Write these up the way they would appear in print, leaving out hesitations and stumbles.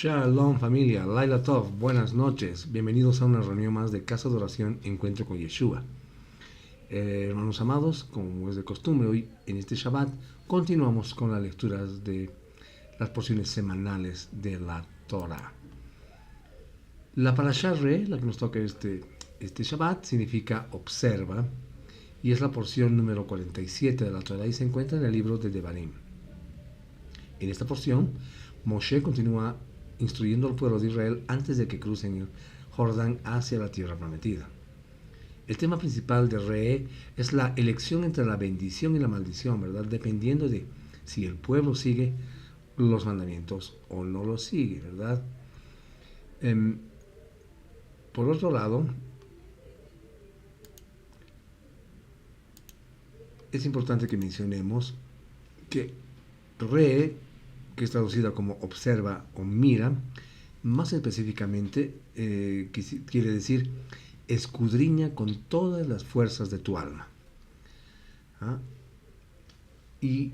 Shalom familia, Laila Tov, buenas noches, bienvenidos a una reunión más de Casa de Oración Encuentro con Yeshua. Hermanos amados, como es de costumbre, hoy en este Shabbat continuamos con las lecturas de las porciones semanales de la Torah. La Parashá Re, la que nos toca este Shabbat, significa observa y es la porción número 47 de la Torah y se encuentra en el libro de Devarim. En esta porción, Moshe continúa instruyendo al pueblo de Israel antes de que crucen el Jordán hacia la tierra prometida. El tema principal de Re es la elección entre la bendición y la maldición, ¿verdad? Dependiendo de si el pueblo sigue los mandamientos o no los sigue, ¿verdad? Por otro lado, es importante que mencionemos que Re, que es traducida como observa o mira, más específicamente quiere decir escudriña con todas las fuerzas de tu alma. Y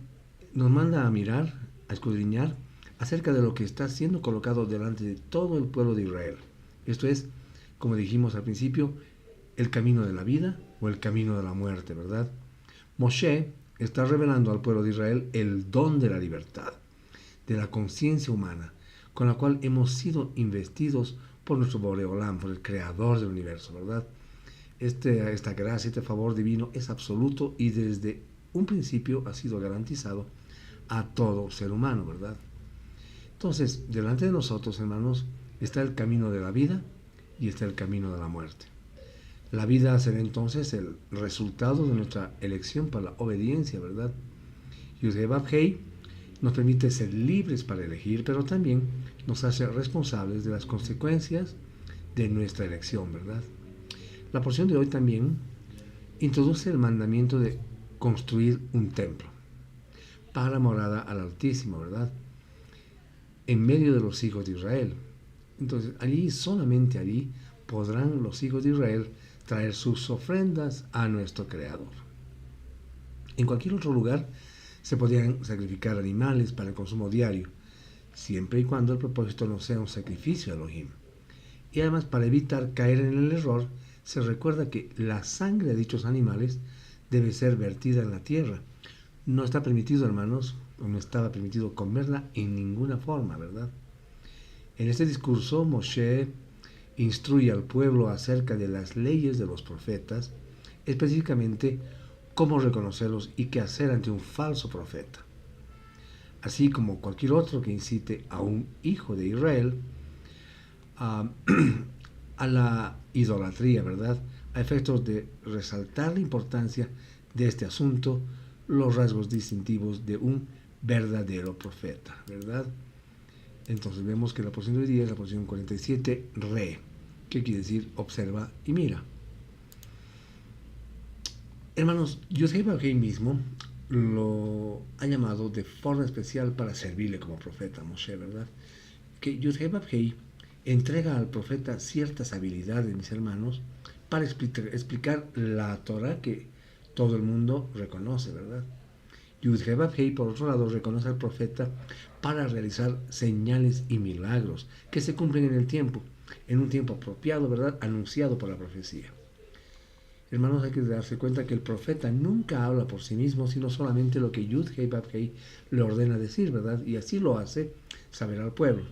nos manda a mirar, a escudriñar acerca de lo que está siendo colocado delante de todo el pueblo de Israel. Esto es, como dijimos al principio, el camino de la vida o el camino de la muerte, ¿verdad? Moshe está revelando al pueblo de Israel el don de la libertad, de la conciencia humana, con la cual hemos sido investidos por nuestro Boreolán, por el Creador del universo, ¿verdad? Esta gracia, este favor divino es absoluto y desde un principio ha sido garantizado a todo ser humano, ¿verdad? Entonces, delante de nosotros, hermanos, está el camino de la vida y está el camino de la muerte. La vida será entonces el resultado de nuestra elección para la obediencia, ¿verdad? Yud-Heh-Vav-Heh nos permite ser libres para elegir, pero también nos hace responsables de las consecuencias de nuestra elección, ¿verdad? La porción de hoy también introduce el mandamiento de construir un templo para morada al Altísimo, ¿verdad? En medio de los hijos de Israel. Entonces, solamente allí, podrán los hijos de Israel traer sus ofrendas a nuestro Creador. En cualquier otro lugar se podrían sacrificar animales para el consumo diario, siempre y cuando el propósito no sea un sacrificio a Elohim. Y además, para evitar caer en el error, se recuerda que la sangre de dichos animales debe ser vertida en la tierra. No está permitido, hermanos, o no estaba permitido comerla en ninguna forma, ¿verdad? En este discurso, Moshe instruye al pueblo acerca de las leyes de los profetas, específicamente cómo reconocerlos y qué hacer ante un falso profeta, así como cualquier otro que incite a un hijo de Israel a la idolatría, ¿verdad? A efectos de resaltar la importancia de este asunto, los rasgos distintivos de un verdadero profeta, ¿verdad? Entonces vemos que la porción de hoy día es la porción 47, Re, que quiere decir observa y mira. Hermanos, Yud-Heh-Vav-Heh mismo lo ha llamado de forma especial para servirle como profeta, Moshe, ¿verdad? Que Yud-Heh-Vav-Heh entrega al profeta ciertas habilidades, mis hermanos, para explicar la Torah que todo el mundo reconoce, ¿verdad? Yud-Heh-Vav-Heh, por otro lado, reconoce al profeta para realizar señales y milagros que se cumplen en un tiempo apropiado, ¿verdad? Anunciado por la profecía. Hermanos, hay que darse cuenta que el profeta nunca habla por sí mismo, sino solamente lo que Yud-Heh-Vav-Heh le ordena decir, ¿verdad? Y así lo hace saber al pueblo.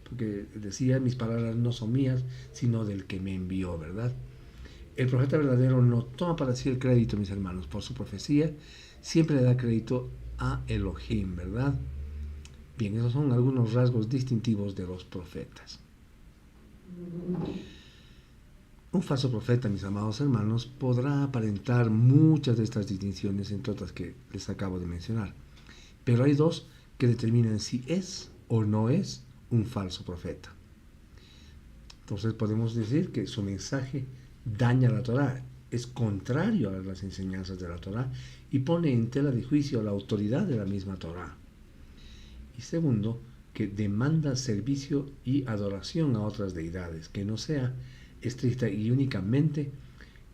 Porque decía, mis palabras no son mías, sino del que me envió, ¿verdad? El profeta verdadero no toma para sí el crédito, mis hermanos, por su profecía, siempre le da crédito a Elohim, ¿verdad? Bien, esos son algunos rasgos distintivos de los profetas. Un falso profeta, mis amados hermanos, podrá aparentar muchas de estas distinciones, entre otras que les acabo de mencionar. Pero hay dos que determinan si es o no es un falso profeta. Entonces podemos decir que su mensaje daña la Torah, es contrario a las enseñanzas de la Torah y pone en tela de juicio la autoridad de la misma Torah. Y segundo, que demanda servicio y adoración a otras deidades, que no sea estricta y únicamente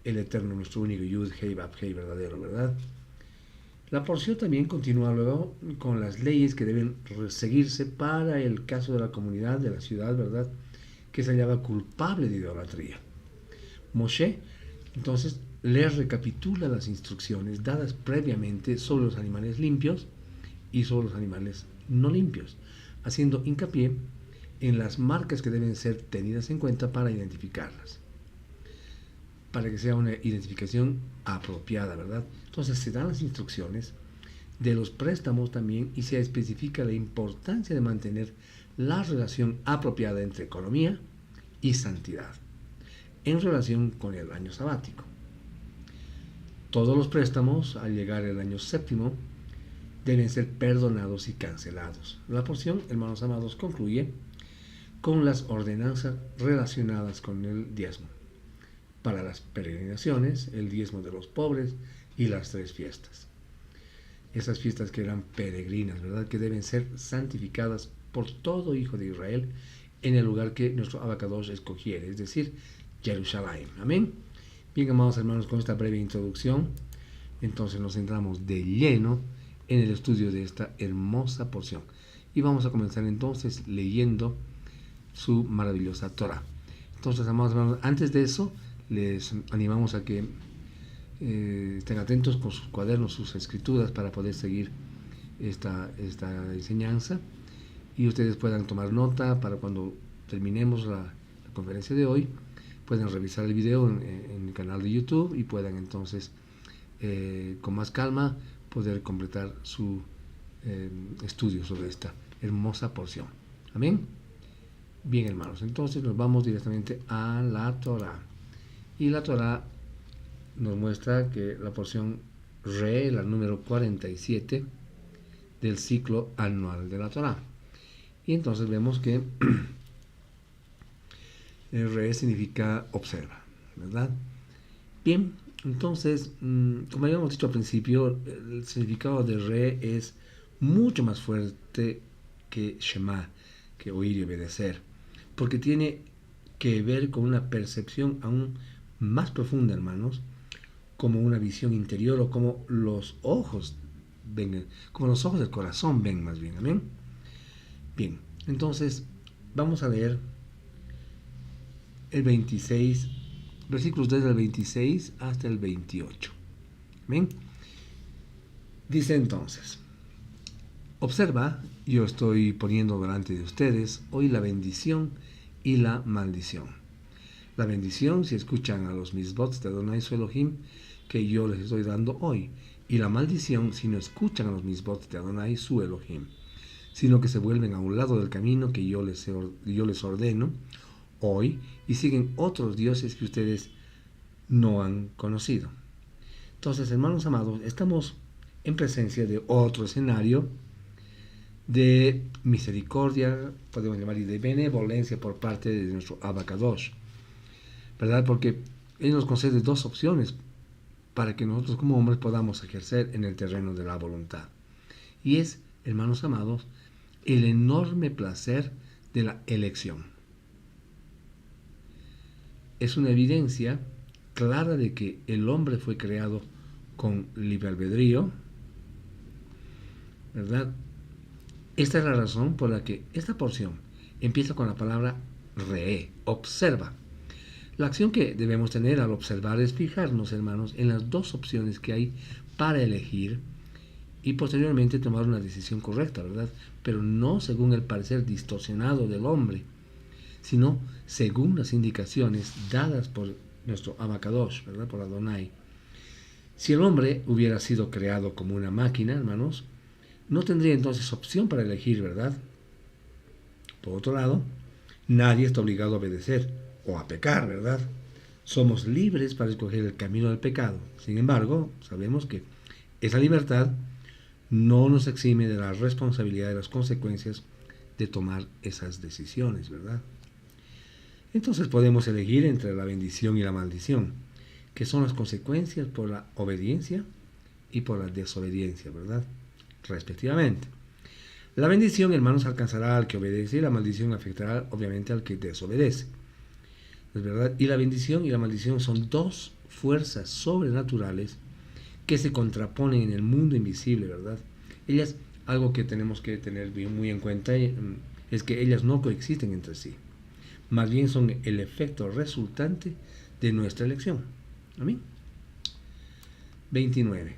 el eterno, nuestro único Yud-Heh-Vav-Heh verdadero, ¿verdad? La porción también continúa luego con las leyes que deben seguirse para el caso de la comunidad, de la ciudad, ¿verdad?, que se hallaba culpable de idolatría. Moshe entonces les recapitula las instrucciones dadas previamente sobre los animales limpios y sobre los animales no limpios, haciendo hincapié en las marcas que deben ser tenidas en cuenta para identificarlas, para que sea una identificación apropiada, ¿verdad? Entonces se dan las instrucciones de los préstamos también y se especifica la importancia de mantener la relación apropiada entre economía y santidad en relación con el año sabático. Todos los préstamos, al llegar el año séptimo, deben ser perdonados y cancelados. La porción, hermanos amados, concluye con las ordenanzas relacionadas con el diezmo. Para las peregrinaciones, el diezmo de los pobres y las 3 fiestas. Esas fiestas que eran peregrinas, ¿verdad?, que deben ser santificadas por todo hijo de Israel en el lugar que nuestro Abacadosh escogiere, es decir, Jerusalén. Amén. Bien, amados hermanos, con esta breve introducción, entonces nos centramos de lleno en el estudio de esta hermosa porción. Y vamos a comenzar entonces leyendo su maravillosa Torah. Entonces, amados hermanos, antes de eso, les animamos a que estén atentos con sus cuadernos, sus escrituras, para poder seguir esta enseñanza, y ustedes puedan tomar nota para cuando terminemos la conferencia de hoy, pueden revisar el video en el canal de YouTube y puedan entonces con más calma poder completar su estudio sobre esta hermosa porción. Amén. Bien, hermanos, entonces nos vamos directamente a la Torah. Y la Torah nos muestra que la porción Re, la número 47 del ciclo anual de la Torah. Y entonces vemos que el Re significa observa, ¿verdad? Bien, entonces, como habíamos dicho al principio, el significado de Re es mucho más fuerte que Shema, que oír y obedecer, porque tiene que ver con una percepción aún más profunda, hermanos, como una visión interior, o como los ojos ven, como los ojos del corazón ven, más bien. Amén. Bien, entonces vamos a leer el 26, versículos desde el 26 hasta el 28. Amén. Dice entonces: observa, yo estoy poniendo delante de ustedes hoy la bendición y la maldición. La bendición si escuchan a los misbots de Adonai su Elohim, que yo les estoy dando hoy, y la maldición si no escuchan a los misbots de Adonai su Elohim, sino que se vuelven a un lado del camino que yo les ordeno hoy y siguen otros dioses que ustedes no han conocido. Entonces, hermanos amados, estamos en presencia de otro escenario de misericordia, podemos llamar, y de benevolencia por parte de nuestro Abacadosh, ¿verdad? Porque Él nos concede 2 opciones para que nosotros como hombres podamos ejercer en el terreno de la voluntad. Y es, hermanos amados, el enorme placer de la elección. Es una evidencia clara de que el hombre fue creado con libre albedrío, ¿verdad? Esta es la razón por la que esta porción empieza con la palabra re, observa. La acción que debemos tener al observar es fijarnos, hermanos, en las 2 opciones que hay para elegir y posteriormente tomar una decisión correcta, ¿verdad? Pero no según el parecer distorsionado del hombre, sino según las indicaciones dadas por nuestro Abacadosh, ¿verdad? Por Adonai. Si el hombre hubiera sido creado como una máquina, hermanos, no tendría entonces opción para elegir, ¿verdad? Por otro lado, nadie está obligado a obedecer o a pecar, ¿verdad? Somos libres para escoger el camino del pecado. Sin embargo, sabemos que esa libertad no nos exime de la responsabilidad de las consecuencias de tomar esas decisiones, ¿verdad? Entonces podemos elegir entre la bendición y la maldición, que son las consecuencias por la obediencia y por la desobediencia, ¿verdad? Respectivamente. La bendición, hermanos, alcanzará al que obedece y la maldición afectará obviamente al que desobedece. ¿Es verdad? Y la bendición y la maldición son 2 fuerzas sobrenaturales que se contraponen en el mundo invisible, ¿verdad? Ellas, algo que tenemos que tener muy en cuenta es que ellas no coexisten entre sí. Más bien son el efecto resultante de nuestra elección. Amén. 29.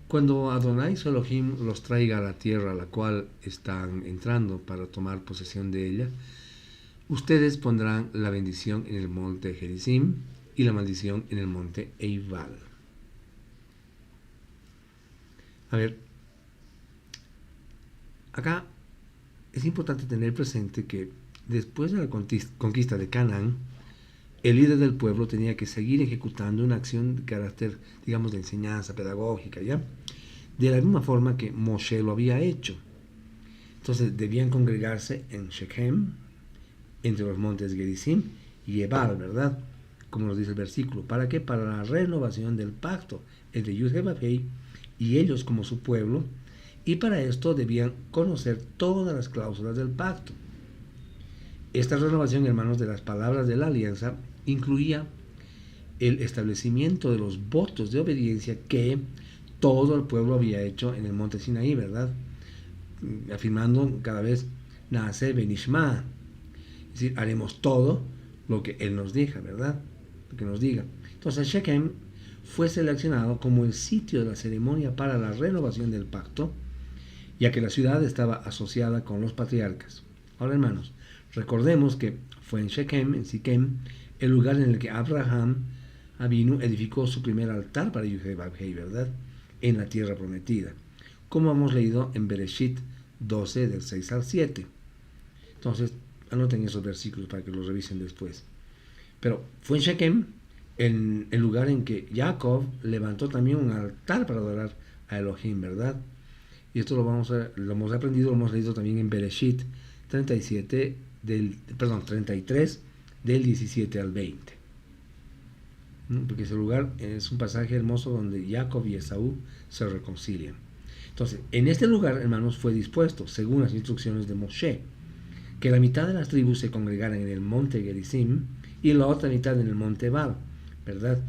Cuando Adonai su Elohim los traiga a la tierra a la cual están entrando para tomar posesión de ella, ustedes pondrán la bendición en el monte Gerizim y la maldición en el monte Eibal. A ver, acá es importante tener presente que después de la conquista de Canaán, el líder del pueblo tenía que seguir ejecutando una acción de carácter, digamos, de enseñanza pedagógica, ¿ya? De la misma forma que Moshe lo había hecho. Entonces debían congregarse en Shechem, entre los montes Gerizim y Ebal, ¿verdad? Como nos dice el versículo. ¿Para qué? Para la renovación del pacto entre Yud-Heh-Vav-Heh y ellos como su pueblo, y para esto debían conocer todas las cláusulas del pacto. Esta renovación, hermanos, de las palabras de la alianza incluía el establecimiento de los votos de obediencia que todo el pueblo había hecho en el monte Sinaí, ¿verdad? Afirmando cada vez Naaseh Benishma, es decir, haremos todo lo que Él nos diga, ¿verdad? Lo que nos diga. Entonces Shechem fue seleccionado como el sitio de la ceremonia para la renovación del pacto, ya que la ciudad estaba asociada con los patriarcas. Ahora, hermanos, recordemos que fue en Shechem, en Siquem, el lugar en el que Abraham Avinu edificó su primer altar para Yud-Heh-Vav-Heh, ¿verdad? En la tierra prometida, como hemos leído en Bereshit 12, del 6 al 7. Entonces, anoten esos versículos para que los revisen después. Pero fue en Shechem, en el lugar en que Jacob levantó también un altar para adorar a Elohim, ¿verdad? Y esto lo hemos aprendido, lo hemos leído también en Bereshit 33, del 17 al 20. Porque ese lugar es un pasaje hermoso donde Jacob y Esaú se reconcilian. Entonces, en este lugar, hermanos, fue dispuesto, según las instrucciones de Moshe, que la mitad de las tribus se congregaran en el monte Gerizim y la otra mitad en el monte Ebal, ¿verdad?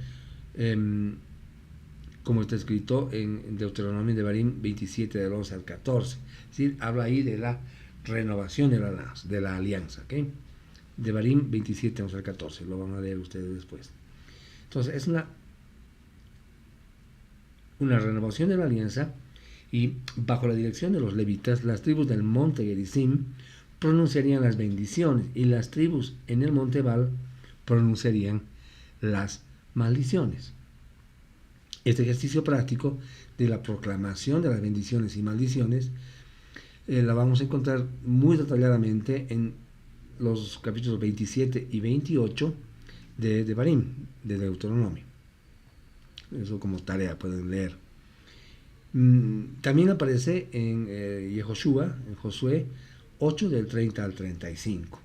Como está escrito en Deuteronomio de Devarim 27, del 11 al 14. Es decir, habla ahí de la renovación de la alianza, ¿ok? Devarim 27, 11 al 14, lo van a leer ustedes después. Entonces, es una renovación de la alianza, y bajo la dirección de los levitas, las tribus del monte Gerizim pronunciarían las bendiciones y las tribus en el monte Ebal pronunciarían las maldiciones. Este ejercicio práctico de la proclamación de las bendiciones y maldiciones la vamos a encontrar muy detalladamente en los capítulos 27 y 28 de Devarim, de Deuteronomio. Eso como tarea pueden leer. También aparece en Yehoshua, en Josué 8, del 30 al 35.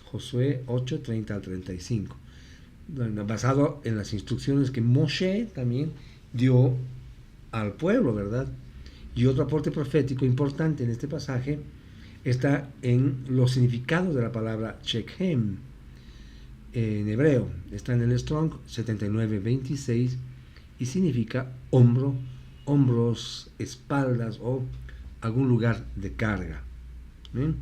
Josué 8, 30 al 35. Basado en las instrucciones que Moshe también dio al pueblo, ¿verdad? Y otro aporte profético importante en este pasaje está en los significados de la palabra Shechem en hebreo. Está en el Strong 7926 y significa hombro, hombros, espaldas o algún lugar de carga. ¿Bien?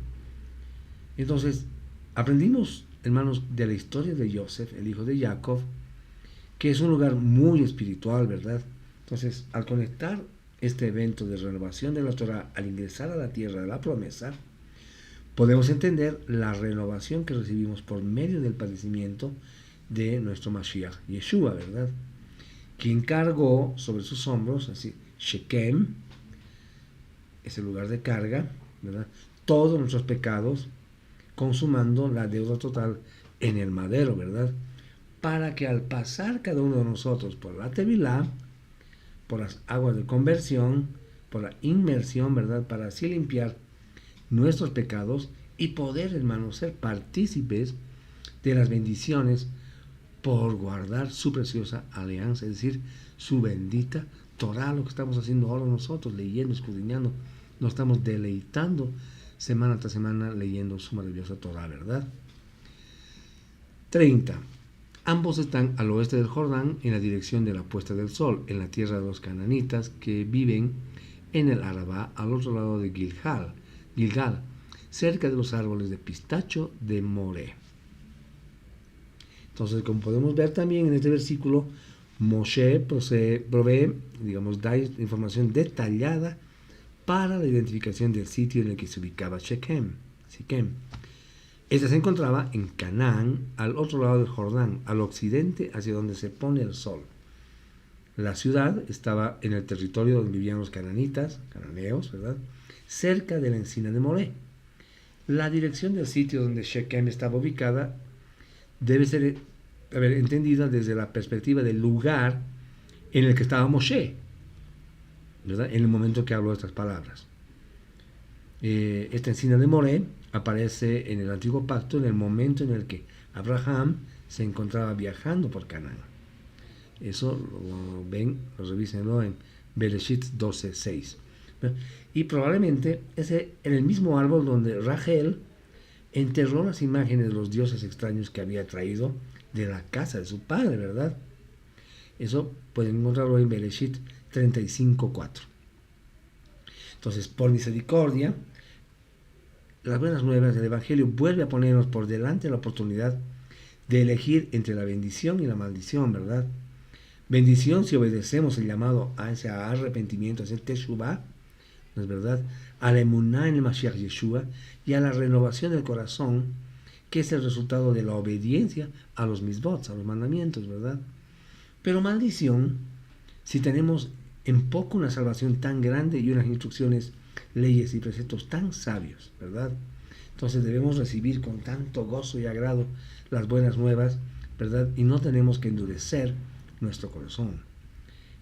Entonces, aprendimos, hermanos, de la historia de Yosef, el hijo de Jacob, que es un lugar muy espiritual, ¿verdad? Entonces, al conectar este evento de renovación de la Torah al ingresar a la tierra de la promesa, podemos entender la renovación que recibimos por medio del padecimiento de nuestro Mashiach Yeshua, ¿verdad? Quien cargó sobre sus hombros, así, Shechem, ese lugar de carga, ¿verdad? Todos nuestros pecados, consumando la deuda total en el madero, ¿verdad? Para que al pasar cada uno de nosotros por la Tevilá, por las aguas de conversión, por la inmersión, ¿verdad? Para así limpiar nuestros pecados y poder, hermanos, ser partícipes de las bendiciones por guardar su preciosa alianza, es decir, su bendita Torah, lo que estamos haciendo ahora nosotros, leyendo, escudriñando, nos estamos deleitando semana tras semana leyendo su maravillosa Torah, ¿verdad? 30. Ambos están al oeste del Jordán, en la dirección de la puesta del sol, en la tierra de los cananitas que viven en el Arabá, al otro lado de Gilgal, cerca de los árboles de pistacho de Moré. Entonces, como podemos ver también en este versículo, Moshe provee, da información detallada para la identificación del sitio en el que se ubicaba Siquem. Esta se encontraba en Canaán, al otro lado del Jordán, al occidente, hacia donde se pone el sol. La ciudad estaba en el territorio donde vivían los cananeos, ¿verdad? Cerca de la encina de Moré. La dirección del sitio donde Siquem estaba ubicada debe ser entendida desde la perspectiva del lugar en el que estaba Moshe, ¿verdad? En el momento que habló estas palabras. Esta encina de Moré aparece en el Antiguo Pacto en el momento en el que Abraham se encontraba viajando por Canaán. Eso lo revísenlo en Bereshit 12:6. Y probablemente es en el mismo árbol donde Rachel enterró las imágenes de los dioses extraños que había traído de la casa de su padre, ¿verdad? Eso pueden encontrarlo en Bereshit 35:4. Entonces, por misericordia, las buenas nuevas del Evangelio vuelve a ponernos por delante la oportunidad de elegir entre la bendición y la maldición, ¿verdad? Bendición si obedecemos el llamado a ese arrepentimiento, a ese teshuvah, ¿no es verdad? A la emuná en el Mashiach Yeshua y a la renovación del corazón, que es el resultado de la obediencia a los misbots, a los mandamientos, ¿verdad? Pero maldición si tenemos en poco una salvación tan grande y unas instrucciones, leyes y preceptos tan sabios, ¿verdad? Entonces debemos recibir con tanto gozo y agrado las buenas nuevas, ¿verdad? Y no tenemos que endurecer nuestro corazón.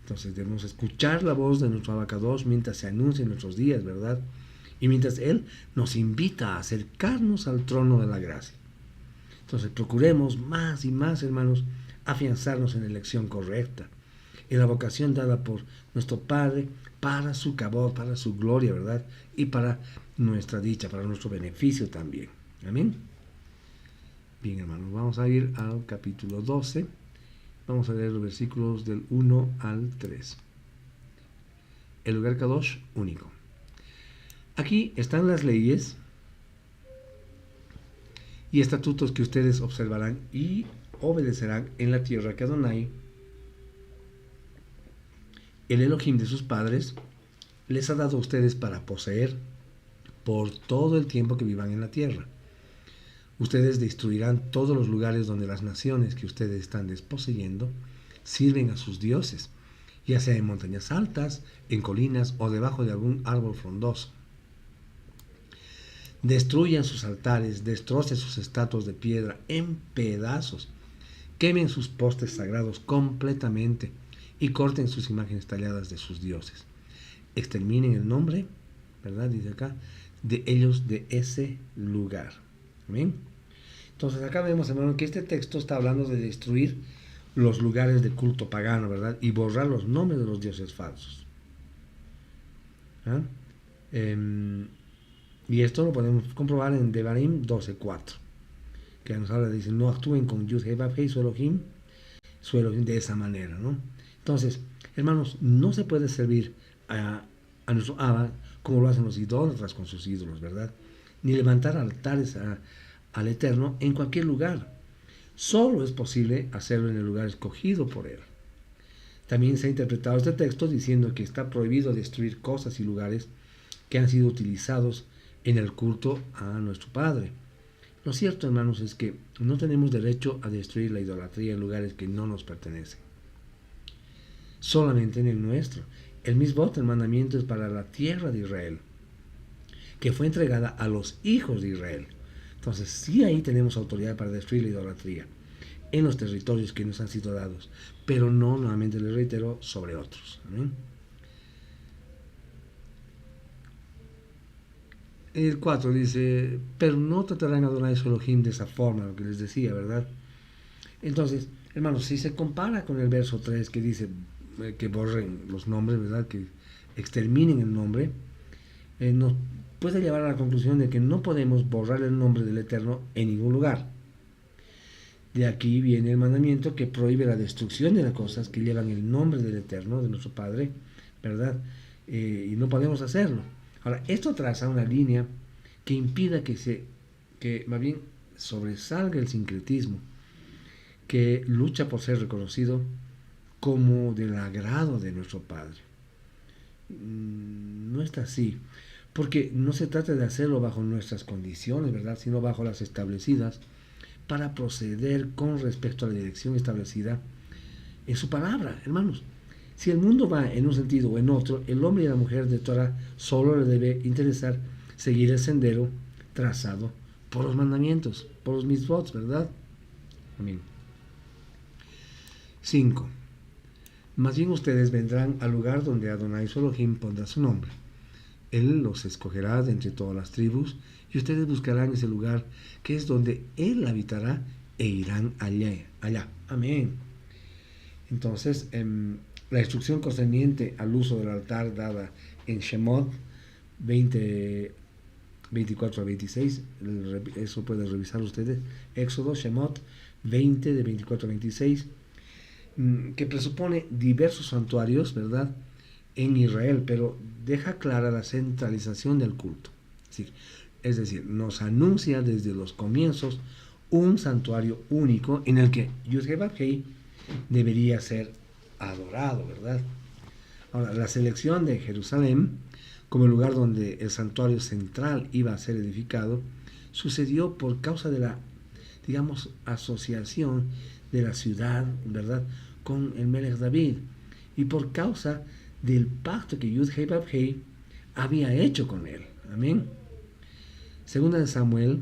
Entonces debemos escuchar la voz de nuestro Abacadosh mientras se anuncia en nuestros días, ¿verdad? Y mientras Él nos invita a acercarnos al trono de la gracia. Entonces procuremos más y más, hermanos, afianzarnos en la elección correcta, en la vocación dada por nuestro Padre para su cabot, para su gloria, ¿verdad? Y para nuestra dicha, para nuestro beneficio también. Amén. Bien, hermanos, vamos a ir al capítulo 12. Vamos a leer los versículos del 1 al 3. El lugar Kadosh único. Aquí están las leyes y estatutos que ustedes observarán y obedecerán en la tierra que Adonai, el Elohim de sus padres, les ha dado a ustedes para poseer por todo el tiempo que vivan en la tierra. Ustedes destruirán todos los lugares donde las naciones que ustedes están desposeyendo sirven a sus dioses, ya sea en montañas altas, en colinas o debajo de algún árbol frondoso. Destruyan sus altares, destrocen sus estatuas de piedra en pedazos, quemen sus postes sagrados completamente y corten sus imágenes talladas de sus dioses. Exterminen el nombre, ¿verdad? Dice acá, de ellos de ese lugar. Amén. Entonces acá vemos, hermano, que este texto está hablando de destruir los lugares de culto pagano, ¿verdad? Y borrar los nombres de los dioses falsos. ¿Ah? Y esto lo podemos comprobar en Devarim 12:4, que nos habla, dice, no actúen con Yud Hei Vav Hei, su Elohim de esa manera, ¿no? Entonces, hermanos, no se puede servir a nuestro Abba como lo hacen los idólatras con sus ídolos, ¿verdad? Ni levantar altares al Eterno en cualquier lugar. Solo es posible hacerlo en el lugar escogido por Él. También se ha interpretado este texto diciendo que está prohibido destruir cosas y lugares que han sido utilizados en el culto a nuestro Padre. Lo cierto, hermanos, es que no tenemos derecho a destruir la idolatría en lugares que no nos pertenecen. Solamente en el nuestro. El misbot, el mandamiento, es para la tierra de Israel, que fue entregada a los hijos de Israel. Entonces, sí, ahí tenemos autoridad para destruir la idolatría en los territorios que nos han sido dados, pero no, nuevamente les reitero, sobre otros. ¿Amén? El 4 dice, pero no tratarán a Adonai su Elohim de esa forma, lo que les decía, ¿verdad? Entonces, hermanos, si se compara con el verso 3 que dice que borren los nombres, ¿verdad? Que exterminen el nombre, nos puede llevar a la conclusión de que no podemos borrar el nombre del Eterno en ningún lugar. De aquí viene el mandamiento que prohíbe la destrucción de las cosas que llevan el nombre del Eterno, de nuestro Padre, ¿verdad? Y no podemos hacerlo. Ahora, esto traza una línea que impida que más bien sobresalga el sincretismo, que lucha por ser reconocido como del agrado de nuestro Padre. No está así, porque no se trata de hacerlo bajo nuestras condiciones, ¿verdad?, sino bajo las establecidas, para proceder con respecto a la dirección establecida en su palabra, hermanos. Si el mundo va en un sentido o en otro, el hombre y la mujer de Torah solo le debe interesar seguir el sendero trazado por los mandamientos, por los mitzvot, ¿verdad? Amén. 5. Más bien ustedes vendrán al lugar donde Adonai su Elohim pondrá su nombre. Él los escogerá de entre todas las tribus y ustedes buscarán ese lugar que es donde Él habitará e irán allá. Amén. Entonces, la instrucción concerniente al uso del altar dada en Shemot 24 a 26, eso pueden revisar ustedes, Éxodo, Shemot 20 de 24 a 26, que presupone diversos santuarios, ¿verdad?, en Israel, pero deja clara la centralización del culto. Sí, es decir, nos anuncia desde los comienzos un santuario único en el que Yud-Heh-Vav-Heh debería ser adorado, ¿verdad? Ahora, la selección de Jerusalén como el lugar donde el santuario central iba a ser edificado sucedió por causa de la, digamos, asociación de la ciudad, ¿verdad?, con el Melech David, y por causa del pacto que Yud-Heh-Vav-Heh había hecho con él. Amén. Segunda de Samuel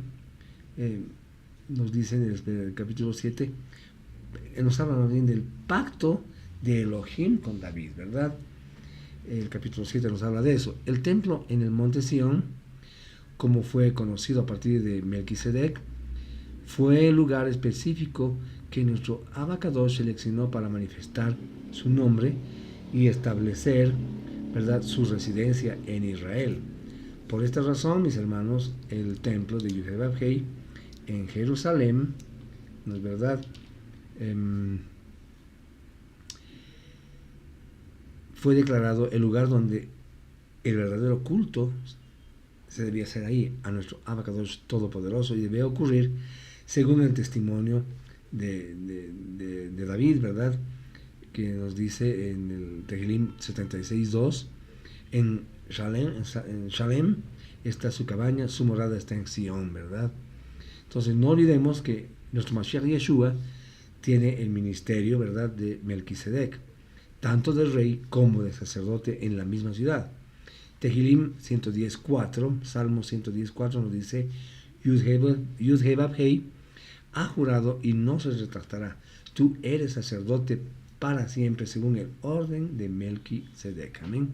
nos dice en el capítulo 7, nos habla más bien del pacto de Elohim con David, ¿verdad? El capítulo 7 nos habla de eso. El templo en el monte Sión, como fue conocido a partir de Melquisedec, fue el lugar específico que nuestro Abacadosh seleccionó para manifestar su nombre y establecer, ¿verdad?, su residencia en Israel. Por esta razón, mis hermanos, el templo de Yud-Heh-Vav-Heh en Jerusalén, ¿no es verdad?, fue declarado el lugar donde el verdadero culto se debía hacer ahí, a nuestro Abacadosh Todopoderoso, y debe ocurrir según el testimonio de David, ¿verdad?, que nos dice en el Tehilim 76.2, en Shalem está su cabaña, su morada está en Sion, ¿verdad? Entonces no olvidemos que nuestro Mashiach Yeshua tiene el ministerio, ¿verdad?, de Melquisedec, tanto de rey como de sacerdote en la misma ciudad. Tehilim 110.4, Salmo 110.4 nos dice: Yud-Heh-Vav-Heh ha jurado y no se retractará. Tú eres sacerdote para siempre, según el orden de Melquisedec. Amén.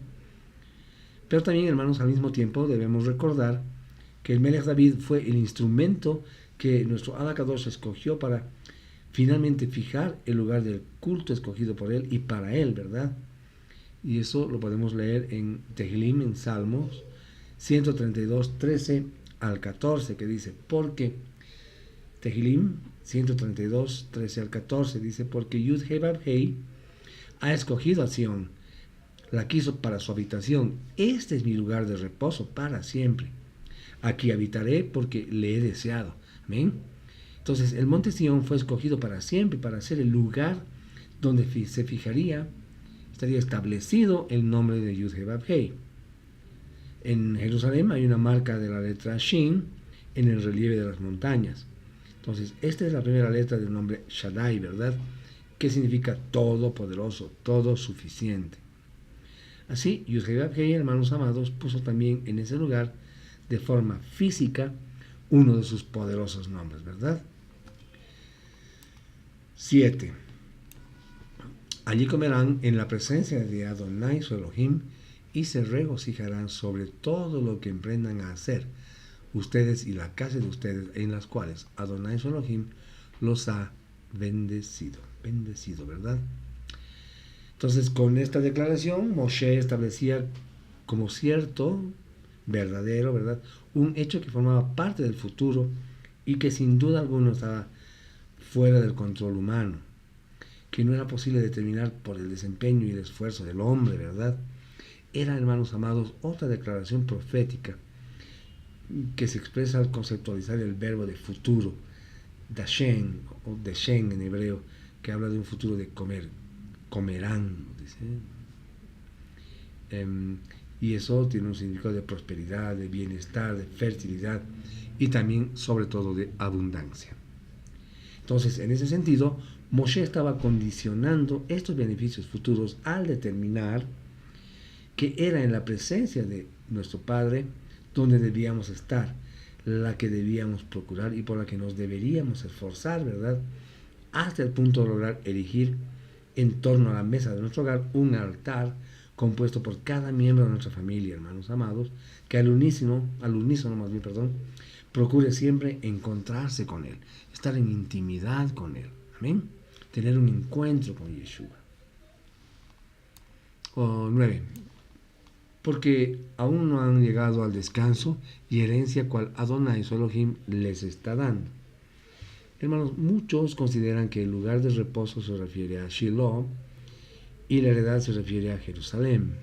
Pero también, hermanos, al mismo tiempo debemos recordar que el Melech David fue el instrumento que nuestro Abacadosh escogió para finalmente fijar el lugar del culto escogido por él y para él, ¿verdad? Y eso lo podemos leer en Tehilim, en Salmos 132, 13 al 14, que dice: porque Tehilim 132, 13 al 14 dice: porque Yud-Heh-Vav-Heh ha escogido a Sion, la quiso para su habitación. Este es mi lugar de reposo para siempre. Aquí habitaré porque le he deseado. Amén. Entonces el monte Sion fue escogido para siempre, para ser el lugar donde se fijaría, estaría establecido el nombre de Yud-Heh-Vav-Heh. En Jerusalén hay una marca de la letra Shin en el relieve de las montañas. Entonces, esta es la primera letra del nombre Shaddai, ¿verdad?, que significa todopoderoso, todo suficiente. Así, Yud-Heh-Vav-Heh, hermanos amados, puso también en ese lugar, de forma física, uno de sus poderosos nombres, ¿verdad? 7. Allí comerán en la presencia de Adonai su Elohim y se regocijarán sobre todo lo que emprendan a hacer ustedes y la casa de ustedes, en las cuales Adonai su Elohim los ha bendecido, ¿verdad? Entonces, con esta declaración, Moshe establecía como cierto, verdadero, ¿verdad?, un hecho que formaba parte del futuro y que sin duda alguna estaba fuera del control humano, que no era posible determinar por el desempeño y el esfuerzo del hombre, ¿verdad? Era, hermanos amados, otra declaración profética que se expresa al conceptualizar el verbo de futuro, dashen, o deshen en hebreo, que habla de un futuro de comer, comerán, dice. Y eso tiene un significado de prosperidad, de bienestar, de fertilidad y también, sobre todo, de abundancia. Entonces, en ese sentido, Moshe estaba condicionando estos beneficios futuros al determinar que era en la presencia de nuestro Padre donde debíamos estar, la que debíamos procurar y por la que nos deberíamos esforzar, ¿verdad? Hasta el punto de lograr erigir en torno a la mesa de nuestro hogar un altar compuesto por cada miembro de nuestra familia, hermanos amados, que al unísono más bien, procure siempre encontrarse con Él, estar en intimidad con Él, amén, tener un encuentro con Yeshua. 9. Porque aún no han llegado al descanso y herencia cual Adonai su Elohim les está dando. Hermanos, muchos consideran que el lugar de reposo se refiere a Shiloh y la heredad se refiere a Jerusalén.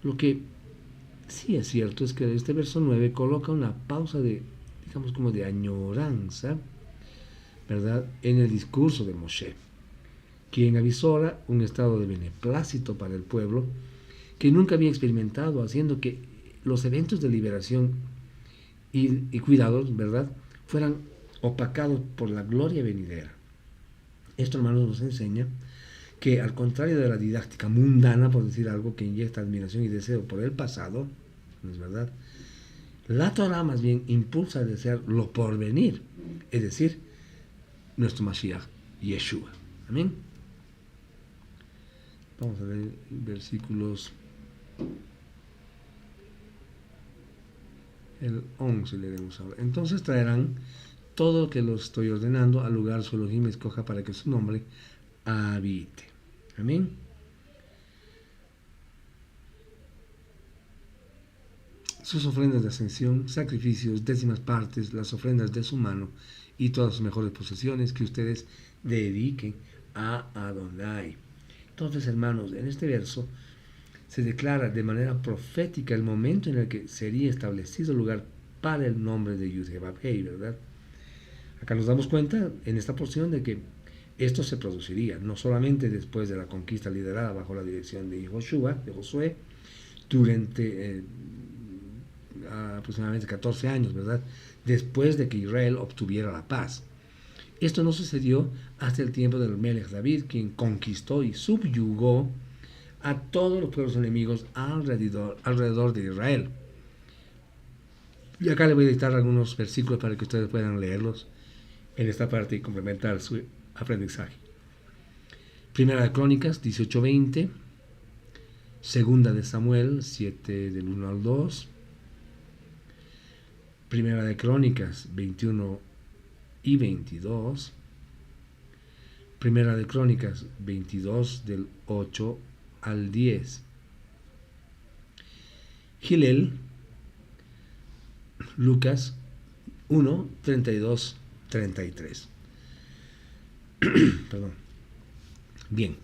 Lo que sí es cierto es que este verso 9 coloca una pausa de, digamos, como de añoranza, ¿verdad?, en el discurso de Moshe, quien avisora un estado de beneplácito para el pueblo que nunca había experimentado, haciendo que los eventos de liberación y cuidados, ¿verdad?, fueran opacados por la gloria venidera. Esto, hermanos, nos enseña que, al contrario de la didáctica mundana, por decir algo, que inyecta admiración y deseo por el pasado, ¿no es verdad?, la Torah más bien impulsa a desear lo por venir, es decir, nuestro Mashiach, Yeshua. Amén. Vamos a ver versículos. El 11 leeremos ahora. Entonces traerán todo lo que los estoy ordenando al lugar su Elohim escoja para que su nombre habite. Amén. Sus ofrendas de ascensión, sacrificios, décimas partes, las ofrendas de su mano y todas sus mejores posesiones que ustedes dediquen a Adonai. Entonces, hermanos, en este verso se declara de manera profética el momento en el que sería establecido el lugar para el nombre de Yud-Heh-Vav-Hei, ¿verdad? Acá nos damos cuenta en esta porción de que esto se produciría no solamente después de la conquista liderada bajo la dirección de Josué, durante aproximadamente 14 años, ¿verdad?, después de que Israel obtuviera la paz. Esto no sucedió hasta el tiempo del Melech David, quien conquistó y subyugó a todos los pueblos enemigos alrededor de Israel. Y acá le voy a dictar algunos versículos para que ustedes puedan leerlos en esta parte y complementar su aprendizaje. Primera de Crónicas 18:20, Segunda de Samuel 7 del 1 al 2, Primera de Crónicas 21 y 22, Primera de Crónicas 22 del 8 al 10. Gilel, Lucas 1, 32, 33. Perdón. Bien,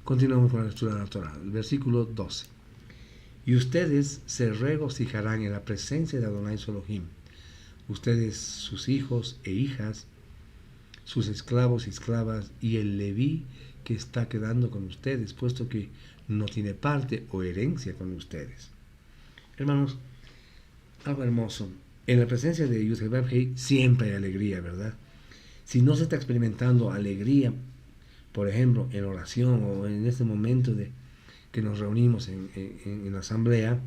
continuamos con la lectura de la Torah. El versículo 12. Y ustedes se regocijarán en la presencia de Adonai su Elohim, ustedes, sus hijos e hijas, sus esclavos y esclavas, y el Leví que está quedando con ustedes, puesto que no tiene parte o herencia con ustedes. Hermanos, algo hermoso. En la presencia de Yud-Heh-Vav-Hei siempre hay alegría, ¿verdad? Si no se está experimentando alegría, por ejemplo, en oración o en este momento de que nos reunimos en la asamblea,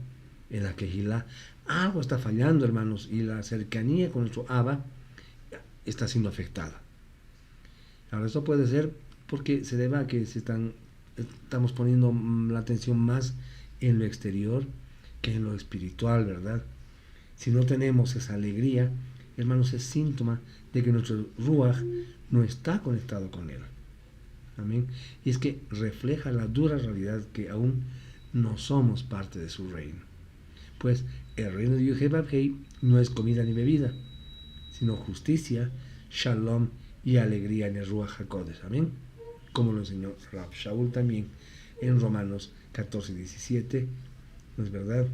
en la Kehilá, algo está fallando, hermanos, y la cercanía con nuestro Abba está siendo afectada. Ahora, esto puede ser porque se deba a que estamos poniendo la atención más en lo exterior que en lo espiritual, ¿verdad? Si no tenemos esa alegría, hermanos, es síntoma de que nuestro Ruach no está conectado con Él. Amén. Y es que refleja la dura realidad que aún no somos parte de su reino. Pues el reino de Yud-Heh-Vav-Hei no es comida ni bebida, sino justicia, shalom y alegría en el Ruach HaKodesh. Amén. Como lo enseñó Rav Shaul también en Romanos 14:17. ¿No es verdad?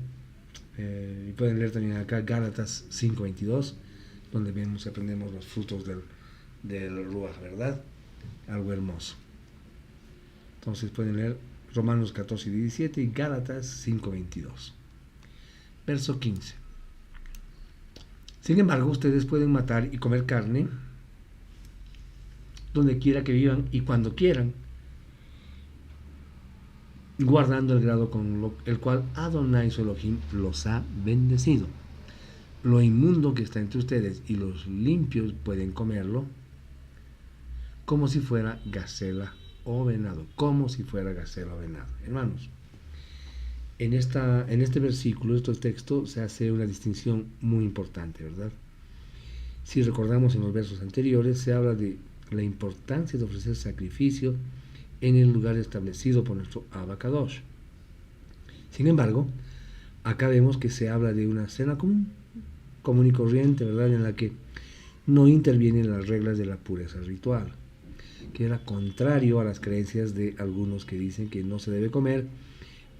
Y pueden leer también acá Gálatas 5:22, donde vemos y aprendemos los frutos del Ruach, ¿verdad? Algo hermoso. Entonces pueden leer Romanos 14:17 y Gálatas 5:22. Verso 15. Sin embargo, ustedes pueden matar y comer carne donde quiera que vivan y cuando quieran, guardando el grado con el cual Adonai su Elohim los ha bendecido. Lo inmundo que está entre ustedes y los limpios pueden comerlo como si fuera gacela o venado, como si fuera gacela o venado. Hermanos, en este versículo, este texto, se hace una distinción muy importante, ¿verdad? Si recordamos en los versos anteriores, se habla de la importancia de ofrecer sacrificio en el lugar establecido por nuestro Abba Kadosh. Sin embargo, acá vemos que se habla de una cena común y corriente, ¿verdad?, en la que no intervienen las reglas de la pureza ritual, que era contrario a las creencias de algunos que dicen que no se debe comer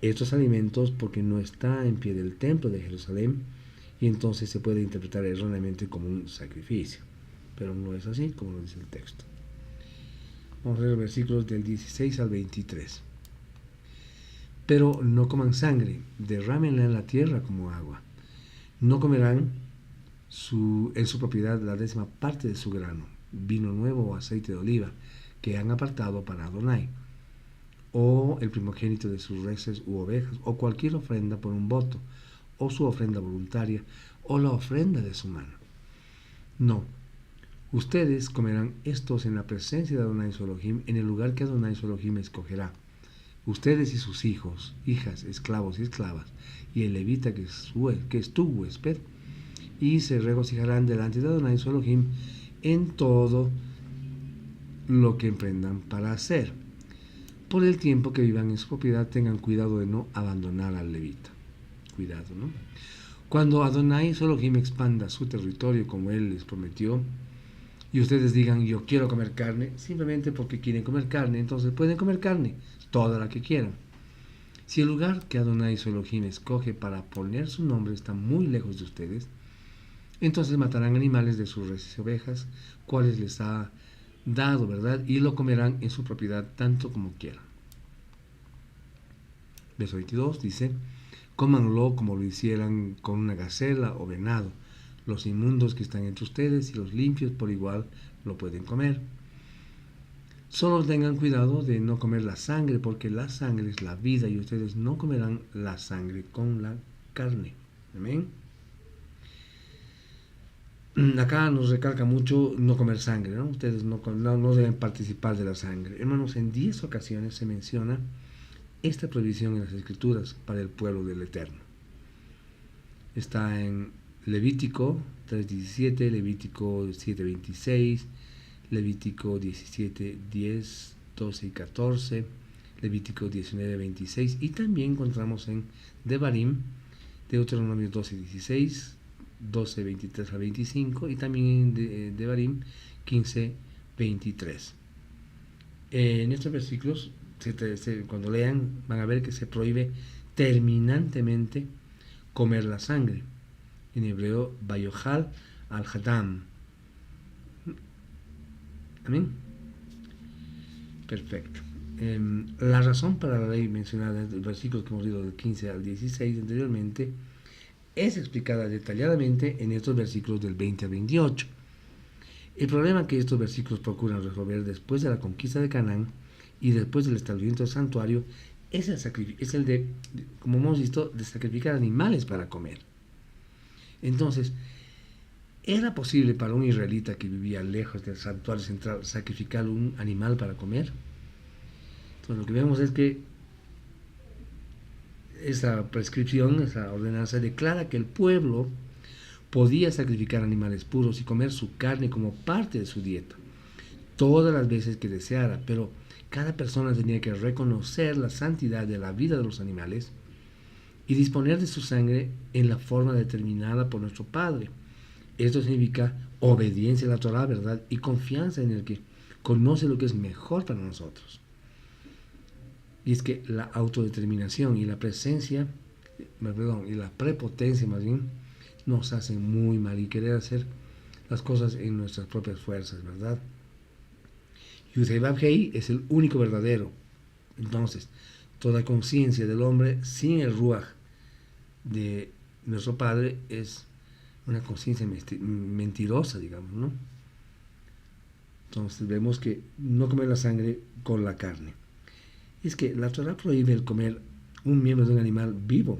estos alimentos porque no está en pie del templo de Jerusalén y entonces se puede interpretar erróneamente como un sacrificio, pero no es así como lo dice el texto. Vamos a leer los versículos del 16 al 23. Pero no coman sangre, derrámenla en la tierra como agua. No comerán en su propiedad la 10ª parte de su grano, vino nuevo o aceite de oliva, que han apartado para Adonai, o el primogénito de sus reses u ovejas, o cualquier ofrenda por un voto, o su ofrenda voluntaria, o la ofrenda de su mano. No, ustedes comerán estos en la presencia de Adonai su Elohim, en el lugar que Adonai su Elohim escogerá. Ustedes y sus hijos, hijas, esclavos y esclavas, y el levita que es tu huésped, y se regocijarán delante de Adonai su Elohim en todo lo que emprendan para hacer. Por el tiempo que vivan en su propiedad, tengan cuidado de no abandonar al levita. Cuidado, ¿no? Cuando Adonai su Elohim expanda su territorio como él les prometió, y ustedes digan, yo quiero comer carne, simplemente porque quieren comer carne, entonces pueden comer carne, toda la que quieran. Si el lugar que Adonai su Elohim escoge para poner su nombre está muy lejos de ustedes, entonces matarán animales de sus reses y ovejas, cuales les ha dado, ¿verdad? Y lo comerán en su propiedad tanto como quieran. Verso 22 dice, cómanlo como lo hicieran con una gacela o venado. Los inmundos que están entre ustedes y los limpios por igual lo pueden comer. Solo tengan cuidado de no comer la sangre, porque la sangre es la vida y ustedes no comerán la sangre con la carne. Amén. Acá nos recalca mucho no comer sangre, ¿no? Ustedes no deben participar de la sangre. Hermanos, en 10 ocasiones se menciona esta prohibición en las Escrituras para el pueblo del Eterno. Está en Levítico 3:17, Levítico 7:26, Levítico 17:10, 12 y 14, Levítico 19:26, y también encontramos en Devarim, Deuteronomio 12:16, 12:23 a 25, y también en Devarim 15:23. En estos versículos, cuando lean, van a ver que se prohíbe terminantemente comer la sangre. En hebreo, Bayohal al-Hadam. Amén. Perfecto. La razón para la ley mencionada en los versículos que hemos leído del 15 al 16 anteriormente es explicada detalladamente en estos versículos del 20 al 28. El problema que estos versículos procuran resolver después de la conquista de Canaán y después del establecimiento del santuario es el de, como hemos visto, de sacrificar animales para comer. Entonces, ¿era posible para un israelita que vivía lejos del santuario central sacrificar un animal para comer? Entonces, lo que vemos es que esa prescripción, esa ordenanza declara que el pueblo podía sacrificar animales puros y comer su carne como parte de su dieta, todas las veces que deseara, pero cada persona tenía que reconocer la santidad de la vida de los animales y disponer de su sangre en la forma determinada por nuestro Padre, Esto significa obediencia a la Torah, ¿verdad? Y confianza en el que conoce lo que es mejor para nosotros. Y es que la autodeterminación y la presencia, perdón, y la prepotencia más bien, nos hacen muy mal y querer hacer las cosas en nuestras propias fuerzas, ¿verdad? Yud-Hei es el único verdadero. Entonces, toda conciencia del hombre sin el Ruach de nuestro Padre es una conciencia mentirosa, digamos, ¿no? Entonces vemos que no comer la sangre con la carne. Es que la Torah prohíbe el comer un miembro de un animal vivo.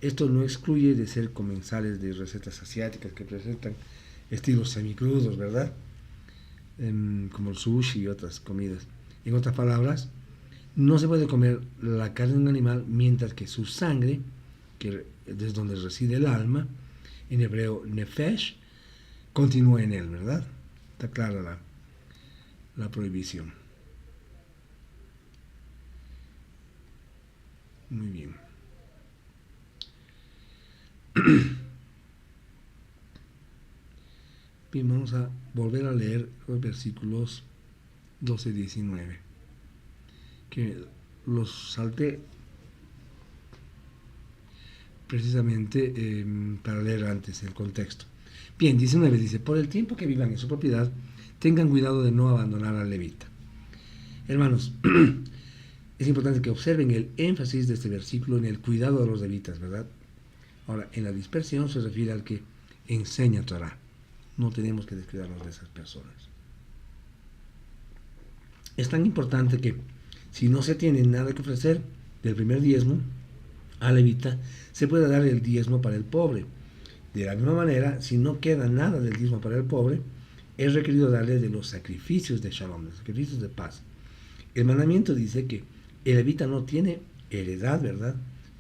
Esto no excluye de ser comensales de recetas asiáticas que presentan estilos semicrudos, ¿verdad? Como el sushi y otras comidas. En otras palabras, no se puede comer la carne de un animal mientras que su sangre, que es donde reside el alma, en hebreo nefesh, continúa en él, ¿verdad? Está clara la prohibición. Muy bien. Bien, vamos a volver a leer los versículos 12 y 19, que los salté precisamente para leer antes el contexto. Bien, 19 dice, por el tiempo que vivan en su propiedad, tengan cuidado de no abandonar al levita. Hermanos, es importante que observen el énfasis de este versículo en el cuidado de los levitas, ¿verdad? Ahora, en la dispersión se refiere al que enseña Torah. No tenemos que descuidarnos de esas personas. Es tan importante que si no se tiene nada que ofrecer del primer diezmo al levita, se puede dar el diezmo para el pobre. De la misma manera, si no queda nada del diezmo para el pobre, es requerido darle de los sacrificios de Shalom, los sacrificios de paz. El mandamiento dice que el levita no tiene heredad, ¿verdad?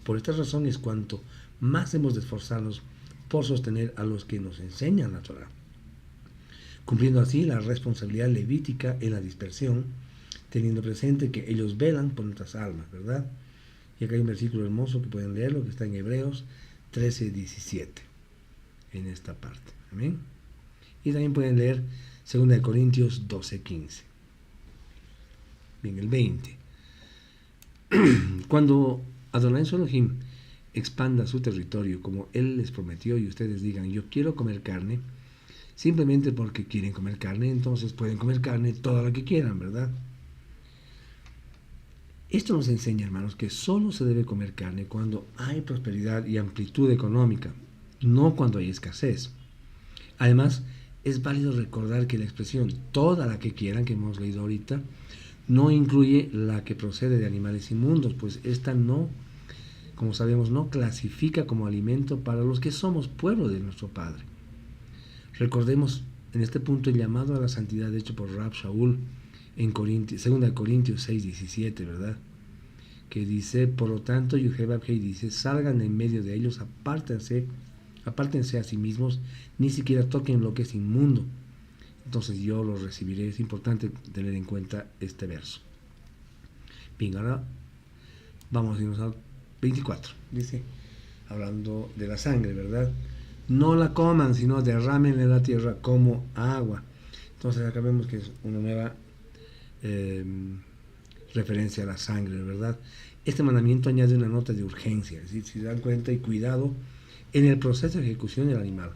Por esta razón es cuanto más hemos de esforzarnos por sostener a los que nos enseñan la Torah, cumpliendo así la responsabilidad levítica en la dispersión, teniendo presente que ellos velan por nuestras almas, ¿verdad? Y acá hay un versículo hermoso que pueden leerlo, que está en Hebreos 13:17, en esta parte. Amén. Y también pueden leer 2 Corintios 12:15. Bien, el 20. Cuando Adonai Elohim expanda su territorio como Él les prometió y ustedes digan, yo quiero comer carne, simplemente porque quieren comer carne, entonces pueden comer carne toda la que quieran, ¿verdad? Esto nos enseña, hermanos, que solo se debe comer carne cuando hay prosperidad y amplitud económica, no cuando hay escasez. Además, es válido recordar que la expresión toda la que quieran, que hemos leído ahorita, no incluye la que procede de animales inmundos, pues esta no, como sabemos, no clasifica como alimento para los que somos pueblo de nuestro Padre. Recordemos en este punto el llamado a la santidad hecho por Rab Shaul en 2 Corintios 6:17, ¿verdad? Que dice, por lo tanto, Yud-Hei dice, salgan en medio de ellos, apártense a sí mismos, ni siquiera toquen lo que es inmundo. Entonces yo los recibiré. Es importante tener en cuenta este verso. Bien, ahora vamos a irnos al 24. Dice, hablando de la sangre, ¿verdad? No la coman, sino derrámenla en la tierra como agua. Entonces acá vemos que es una nueva referencia a la sangre, ¿verdad? Este mandamiento añade una nota de urgencia, es decir, si dan cuenta y cuidado en el proceso de ejecución del animal,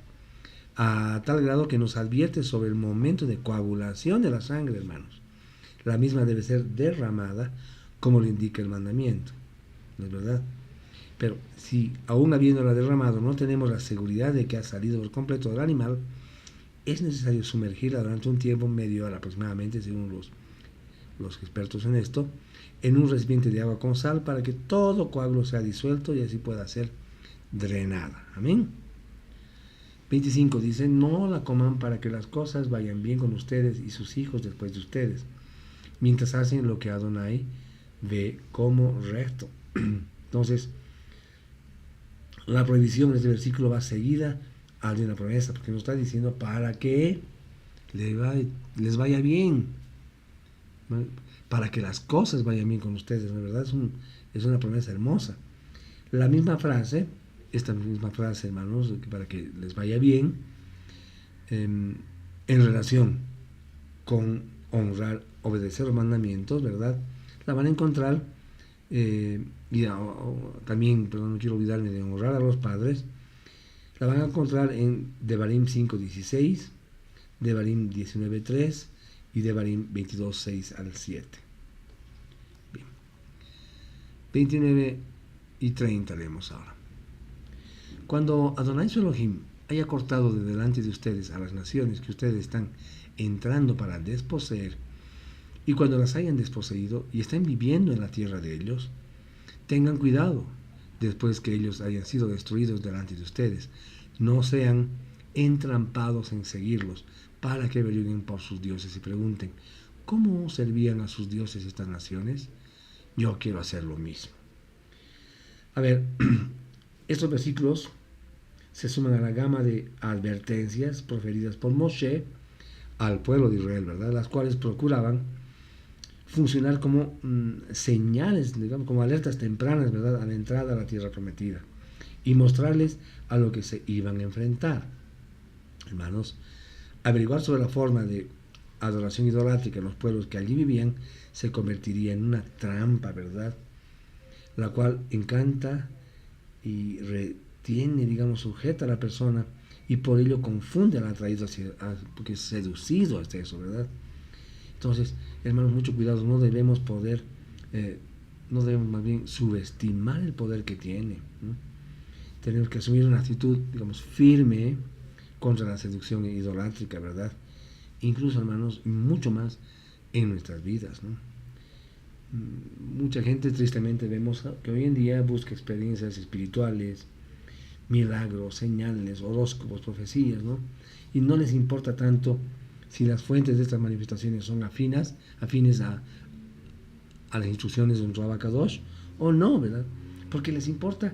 a tal grado que nos advierte sobre el momento de coagulación de la sangre, hermanos. La misma debe ser derramada como lo indica el mandamiento, ¿no es verdad? Pero si aún habiéndola derramado no tenemos la seguridad de que ha salido por completo del animal, es necesario sumergirla durante un tiempo medio, aproximadamente, según los expertos en esto, en un recipiente de agua con sal para que todo coágulo sea disuelto y así pueda ser drenada. Amén. 25 dice, no la coman para que las cosas vayan bien con ustedes y sus hijos después de ustedes, mientras hacen lo que Adonai ve como recto. Entonces, la prohibición en este versículo va seguida a de una promesa, porque nos está diciendo para que les vaya bien, ¿no? Para que las cosas vayan bien con ustedes, ¿no? ¿Verdad? Es una promesa hermosa. La misma frase, esta misma frase, hermanos, para que les vaya bien, en relación con honrar, obedecer los mandamientos, ¿verdad? La van a encontrar, también, perdón, no quiero olvidarme de honrar a los padres, la van a encontrar en Devarim 5:16, Devarim 19:3 y Devarim 22:6 al 7. Bien. 29 y 30 leemos ahora. Cuando Adonai su Elohim haya cortado de delante de ustedes a las naciones que ustedes están entrando para desposeer, y cuando las hayan desposeído y estén viviendo en la tierra de ellos, tengan cuidado después que ellos hayan sido destruidos delante de ustedes. No sean entrampados en seguirlos para que averigüen por sus dioses y pregunten, ¿cómo servían a sus dioses estas naciones? Yo quiero hacer lo mismo. A ver, estos versículos se suman a la gama de advertencias proferidas por Moshe al pueblo de Israel, ¿verdad? Las cuales procuraban funcionar como señales, digamos, como alertas tempranas, ¿verdad?, a la entrada a la tierra prometida y mostrarles a lo que se iban a enfrentar. Hermanos, averiguar sobre la forma de adoración idolátrica en los pueblos que allí vivían se convertiría en una trampa, ¿verdad?, la cual encanta y retiene, digamos, sujeta a la persona y por ello confunde al atraído porque es seducido hasta eso, ¿verdad? Entonces, hermanos, mucho cuidado, no debemos más bien subestimar el poder que tiene, ¿no? Tenemos que asumir una actitud, digamos, firme contra la seducción idolátrica, ¿verdad? Incluso, hermanos, mucho más en nuestras vidas, ¿no? Mucha gente, tristemente, vemos que hoy en día busca experiencias espirituales, milagros, señales, horóscopos, profecías, ¿no? Y no les importa tanto si las fuentes de estas manifestaciones son afines a las instrucciones de un Ruach HaKadosh o no, ¿verdad? Porque les importa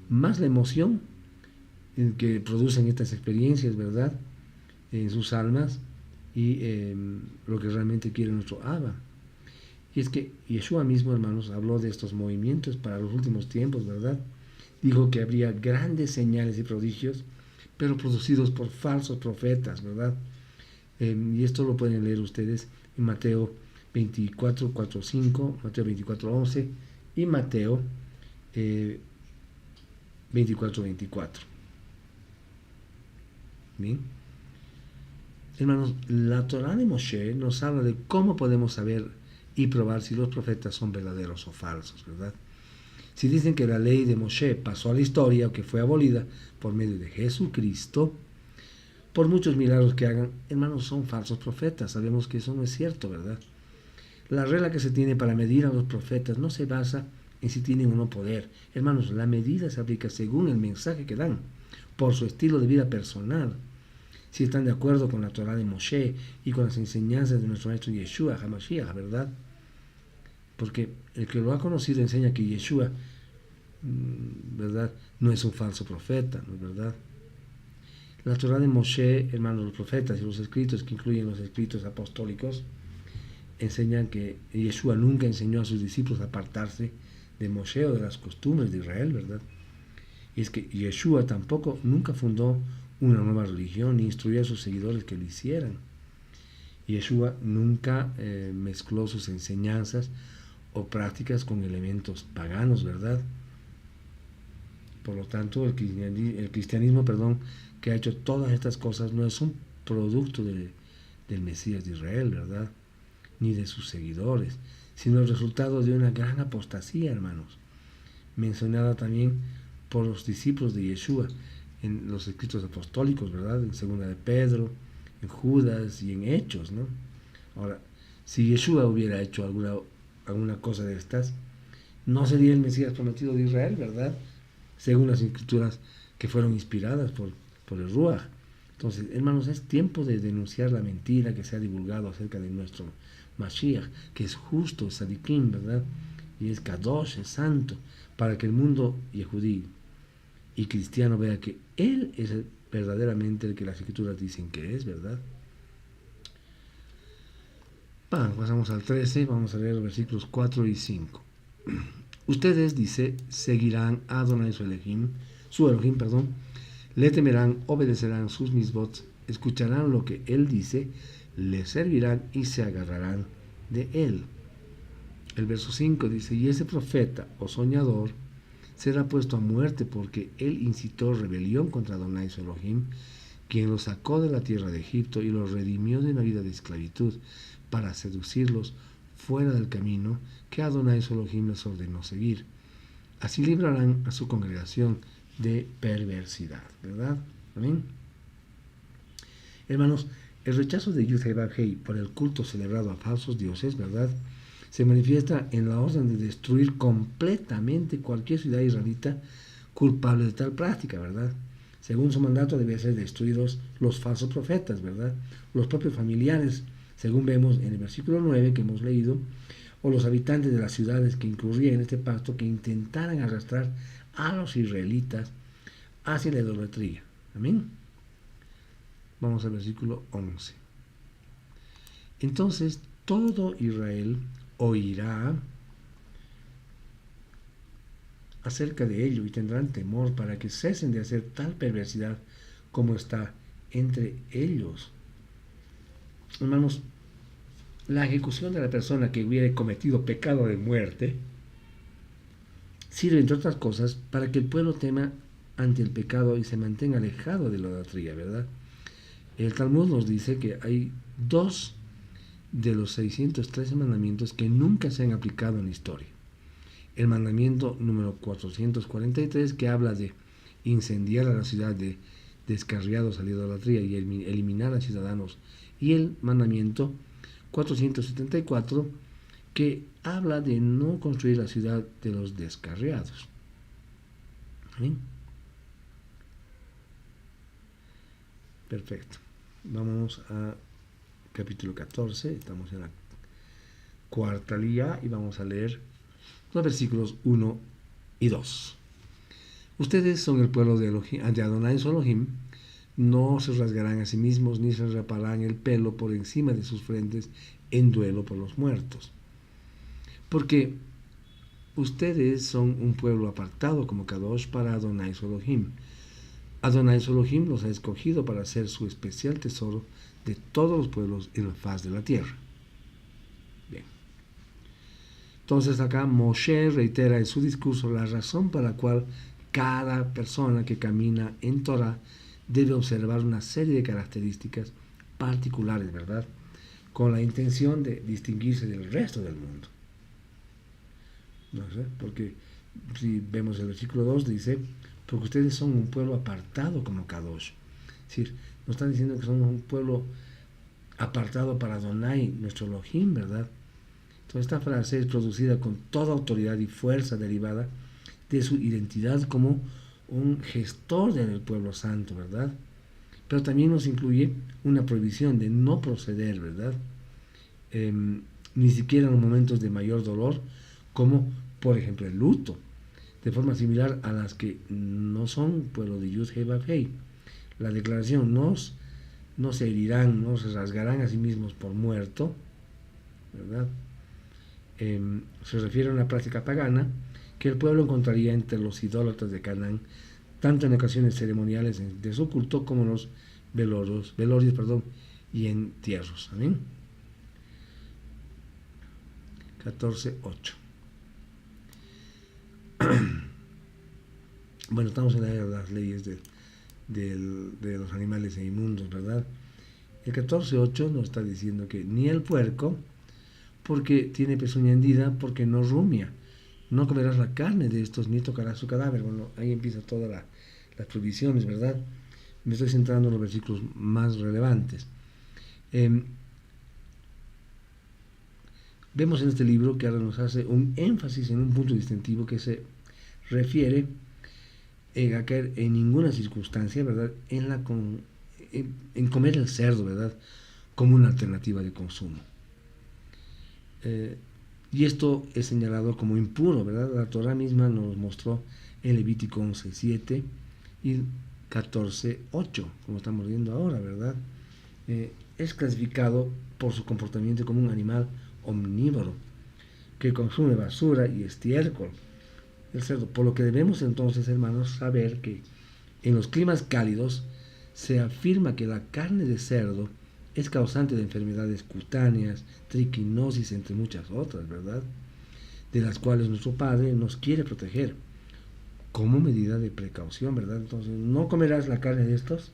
más la emoción que producen estas experiencias, ¿verdad?, en sus almas y lo que realmente quiere nuestro Abba. Y es que Yeshua mismo, hermanos, habló de estos movimientos para los últimos tiempos, ¿verdad? Dijo que habría grandes señales y prodigios, pero producidos por falsos profetas, ¿verdad? Y esto lo pueden leer ustedes en Mateo 24:4-5, Mateo 24:11 y Mateo 24:24. Bien. Hermanos, la Torá de Moshe nos habla de cómo podemos saber y probar si los profetas son verdaderos o falsos, ¿verdad? Si dicen que la ley de Moshe pasó a la historia o que fue abolida por medio de Jesucristo, por muchos milagros que hagan, hermanos, son falsos profetas. Sabemos que eso no es cierto, ¿verdad? La regla que se tiene para medir a los profetas no se basa en si tienen o no poder. Hermanos, la medida se aplica según el mensaje que dan, por su estilo de vida personal, si están de acuerdo con la Torá de Moshe y con las enseñanzas de nuestro maestro Yeshua HaMashiach, ¿verdad? Porque el que lo ha conocido enseña que Yeshua, ¿verdad?, no es un falso profeta, ¿no es verdad? La Torá de Moshe, hermanos, los profetas y los escritos que incluyen los escritos apostólicos, enseñan que Yeshua nunca enseñó a sus discípulos a apartarse de Moshe o de las costumbres de Israel, ¿verdad? Y es que Yeshua tampoco nunca fundó una nueva religión ni instruyó a sus seguidores que lo hicieran. Yeshua nunca mezcló sus enseñanzas o prácticas con elementos paganos, ¿verdad? Por lo tanto, el cristianismo, que ha hecho todas estas cosas no es un producto del Mesías de Israel, ¿verdad?, ni de sus seguidores, sino el resultado de una gran apostasía, hermanos, mencionada también por los discípulos de Yeshua en los escritos apostólicos, ¿verdad?, en Segunda de Pedro, en Judas y en Hechos, ¿no? Ahora, si Yeshua hubiera hecho alguna cosa de estas, no sería el Mesías prometido de Israel, ¿verdad?, según las escrituras que fueron inspiradas por el Ruach. Entonces, hermanos, es tiempo de denunciar la mentira que se ha divulgado acerca de nuestro Mashiach, que es justo, Sadikim, ¿verdad?, y es Kadosh, es santo, para que el mundo yehudí y cristiano vea que Él es verdaderamente el que las escrituras dicen que es, ¿verdad? Pasamos al 13, vamos a leer los versículos 4 y 5. Ustedes, dice, seguirán a Adonai su Elohim, le temerán, obedecerán sus misbot escucharán lo que él dice, le servirán y se agarrarán de él. El verso 5 dice, y ese profeta o soñador será puesto a muerte porque él incitó rebelión contra Adonai su Elohim, quien los sacó de la tierra de Egipto y los redimió de una vida de esclavitud para seducirlos fuera del camino que Adonai su Elohim les ordenó seguir. Así librarán a su congregación de perversidad, ¿verdad? Amén. Hermanos, el rechazo de Yud-Heh-Vav-Heh por el culto celebrado a falsos dioses, ¿verdad?, se manifiesta en la orden de destruir completamente cualquier ciudad israelita culpable de tal práctica, ¿verdad? Según su mandato deben ser destruidos los falsos profetas, ¿verdad? Los propios familiares, según vemos en el versículo 9 que hemos leído, o los habitantes de las ciudades que incurrían en este pacto que intentaran arrastrar a los israelitas hacia la idolatría. Amén. Vamos al versículo 11. Entonces todo Israel oirá acerca de ello y tendrán temor para que cesen de hacer tal perversidad como está entre ellos. Hermanos, la ejecución de la persona que hubiera cometido pecado de muerte sirve, entre otras cosas, para que el pueblo tema ante el pecado y se mantenga alejado de la idolatría, ¿verdad? El Talmud nos dice que hay 2 de los 613 mandamientos que nunca se han aplicado en la historia. El mandamiento número 443, que habla de incendiar a la ciudad de descarriados a la idolatría y eliminar a ciudadanos, y el mandamiento 474, que habla de no construir la ciudad de los descarriados. ¿Amén? Perfecto. Vamos a capítulo 14, estamos en la cuarta lía y vamos a leer los versículos 1 y 2. Ustedes son el pueblo de Adonai su Elohim, no se rasgarán a sí mismos ni se raparán el pelo por encima de sus frentes en duelo por los muertos. Porque ustedes son un pueblo apartado como Kadosh para Adonai su Elohim. Adonai su Elohim los ha escogido para ser su especial tesoro de todos los pueblos en la faz de la tierra. Bien. Entonces acá Moshe reitera en su discurso la razón para la cual cada persona que camina en Torah debe observar una serie de características particulares, ¿verdad?, con la intención de distinguirse del resto del mundo. No sé, porque si vemos el versículo 2 dice, porque ustedes son un pueblo apartado como Kadosh. Es decir, nos están diciendo que son un pueblo apartado para Adonai, nuestro Elohim, ¿verdad? Entonces esta frase es producida con toda autoridad y fuerza derivada de su identidad como un gestor del pueblo santo, ¿verdad? Pero también nos incluye una prohibición de no proceder, ¿verdad? Ni siquiera en los momentos de mayor dolor, como por ejemplo el luto, de forma similar a las que no son pueblo de Yud-Heh-Vav-Heh. La declaración no se herirán, no se rasgarán a sí mismos por muerto, ¿verdad? Se refiere a una práctica pagana que el pueblo encontraría entre los idólatras de Canaán, tanto en ocasiones ceremoniales de su culto como en los velorios, y entierros. Amén. 14:8. Bueno, estamos en la era de las leyes de los animales e inmundos, ¿verdad? El 14:8 nos está diciendo que ni el puerco, porque tiene pezuña hendida, porque no rumia, no comerás la carne de estos, ni tocarás su cadáver. Bueno, ahí empieza todas las prohibiciones, ¿verdad? Me estoy centrando en los versículos más relevantes. Vemos en este libro que ahora nos hace un énfasis en un punto distintivo que se refiere a caer en ninguna circunstancia, ¿verdad?, en comer el cerdo, ¿verdad?, como una alternativa de consumo. Y esto es señalado como impuro, ¿verdad? La Torah misma nos mostró en Levítico 11:7 y 14:8, como estamos viendo ahora, ¿verdad? Es clasificado por su comportamiento como un animal omnívoro que consume basura y estiércol, el cerdo. Por lo que debemos entonces, hermanos, saber que en los climas cálidos se afirma que la carne de cerdo es causante de enfermedades cutáneas, triquinosis, entre muchas otras, ¿verdad? De las cuales nuestro Padre nos quiere proteger como medida de precaución, ¿verdad? Entonces, no comerás la carne de estos,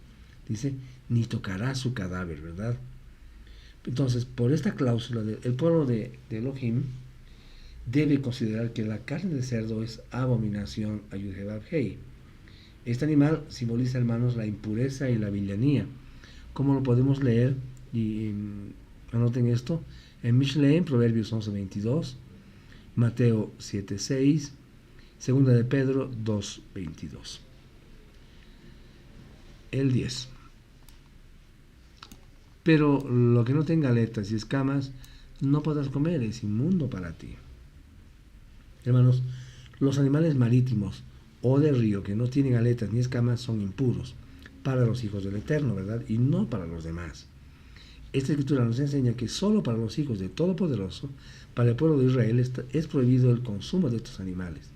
dice, ni tocarás su cadáver, ¿verdad? Entonces, por esta cláusula, el pueblo de Elohim debe considerar que la carne de cerdo es abominación a Yud-Heh-Vav-Hei. Este animal simboliza, hermanos, la impureza y la villanía, como lo podemos leer, y anoten esto, en Mishlei, en Proverbios 11:22, Mateo 7:6, Segunda de Pedro 2:22. El 10. Pero lo que no tenga aletas y escamas, no podrás comer, es inmundo para ti. Hermanos, los animales marítimos o de río que no tienen aletas ni escamas son impuros para los hijos del Eterno, ¿verdad? Y no para los demás. Esta escritura nos enseña que solo para los hijos del Todopoderoso, para el pueblo de Israel, es prohibido el consumo de estos animales.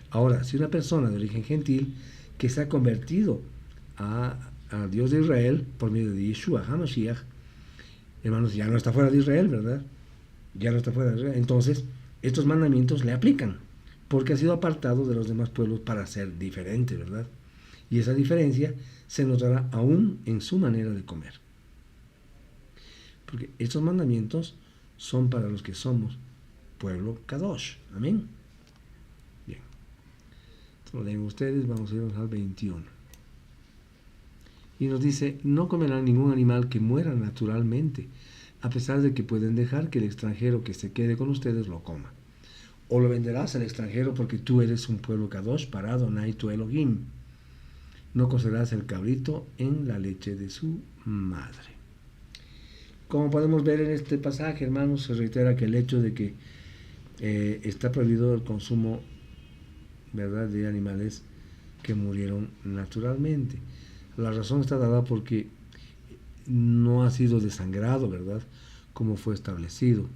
Ahora, si una persona de origen gentil que se ha convertido a Dios de Israel por medio de Yeshua HaMashiach, hermanos, ya no está fuera de Israel, ¿verdad? Ya no está fuera de Israel. Entonces, estos mandamientos le aplican, porque ha sido apartado de los demás pueblos para ser diferente, ¿verdad? Y esa diferencia se notará aún en su manera de comer. Porque estos mandamientos son para los que somos pueblo Kadosh. Amén. Bien. Esto lo leen ustedes, vamos a irnos al 21. Y nos dice, no comerán ningún animal que muera naturalmente, a pesar de que pueden dejar que el extranjero que se quede con ustedes lo coma. O lo venderás al extranjero porque tú eres un pueblo Kadosh para Adonai tu Elohim. No cocerás el cabrito en la leche de su madre. Como podemos ver en este pasaje, hermanos, se reitera que el hecho de que está prohibido el consumo, ¿verdad?, de animales que murieron naturalmente. La razón está dada porque no ha sido desangrado, ¿verdad?, como fue establecido.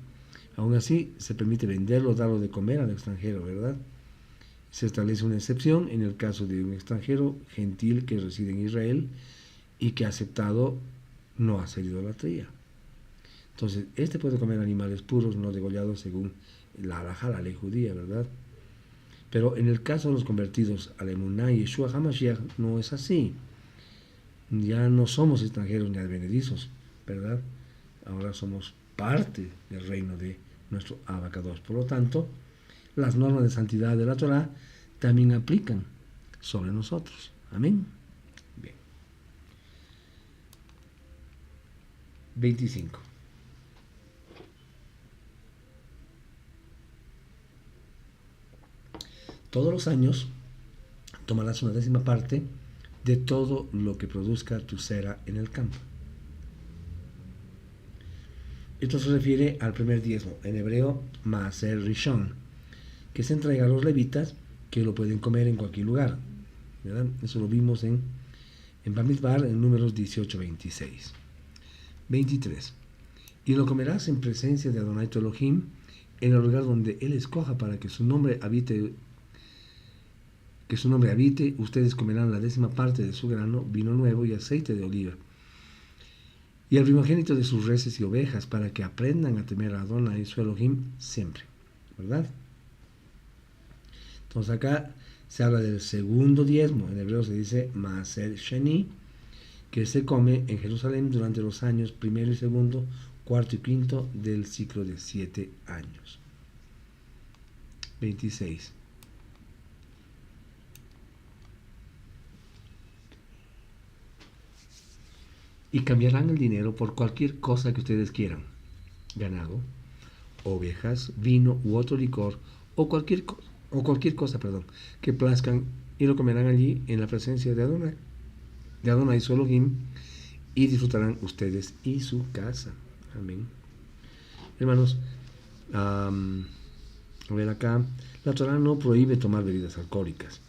Aún así, se permite venderlo, darlo de comer al extranjero, ¿verdad? Se establece una excepción en el caso de un extranjero gentil que reside en Israel y que ha aceptado no hacer idolatría. Entonces, este puede comer animales puros, no degollados según la halajá, la ley judía, ¿verdad? Pero en el caso de los convertidos al Emuná y Yeshua HaMashiach no es así. Ya no somos extranjeros ni advenedizos, ¿verdad? Ahora somos parte del reino de nuestro Abacados. Por lo tanto, las normas de santidad de la Torah también aplican sobre nosotros. Amén. Bien. 25. Todos los años tomarás una 10ª parte de todo lo que produzca tu cera en el campo. Esto se refiere al primer diezmo, en hebreo Maaser Rishon, que se entrega a los levitas, que lo pueden comer en cualquier lugar, ¿verdad? Eso lo vimos en Bamidbar, en números 18-26. 23. Y lo comerás en presencia de Adonai tu Elohim, en el lugar donde Él escoja para que su nombre habite. Ustedes comerán la 10ª parte de su grano, vino nuevo y aceite de oliva, y el primogénito de sus reses y ovejas, para que aprendan a temer a Adonai su Elohim siempre, ¿verdad? Entonces acá se habla del segundo diezmo, en hebreo se dice Maaser Sheni, que se come en Jerusalén durante los años primero y segundo, cuarto y quinto del ciclo de 7 años. 26. Y cambiarán el dinero por cualquier cosa que ustedes quieran, ganado, ovejas, vino u otro licor, o cualquier cosa, que plazcan, y lo comerán allí en la presencia de Adonai su Elohim, y disfrutarán ustedes y su casa. Amén. Hermanos, a ver acá, la Torah no prohíbe tomar bebidas alcohólicas.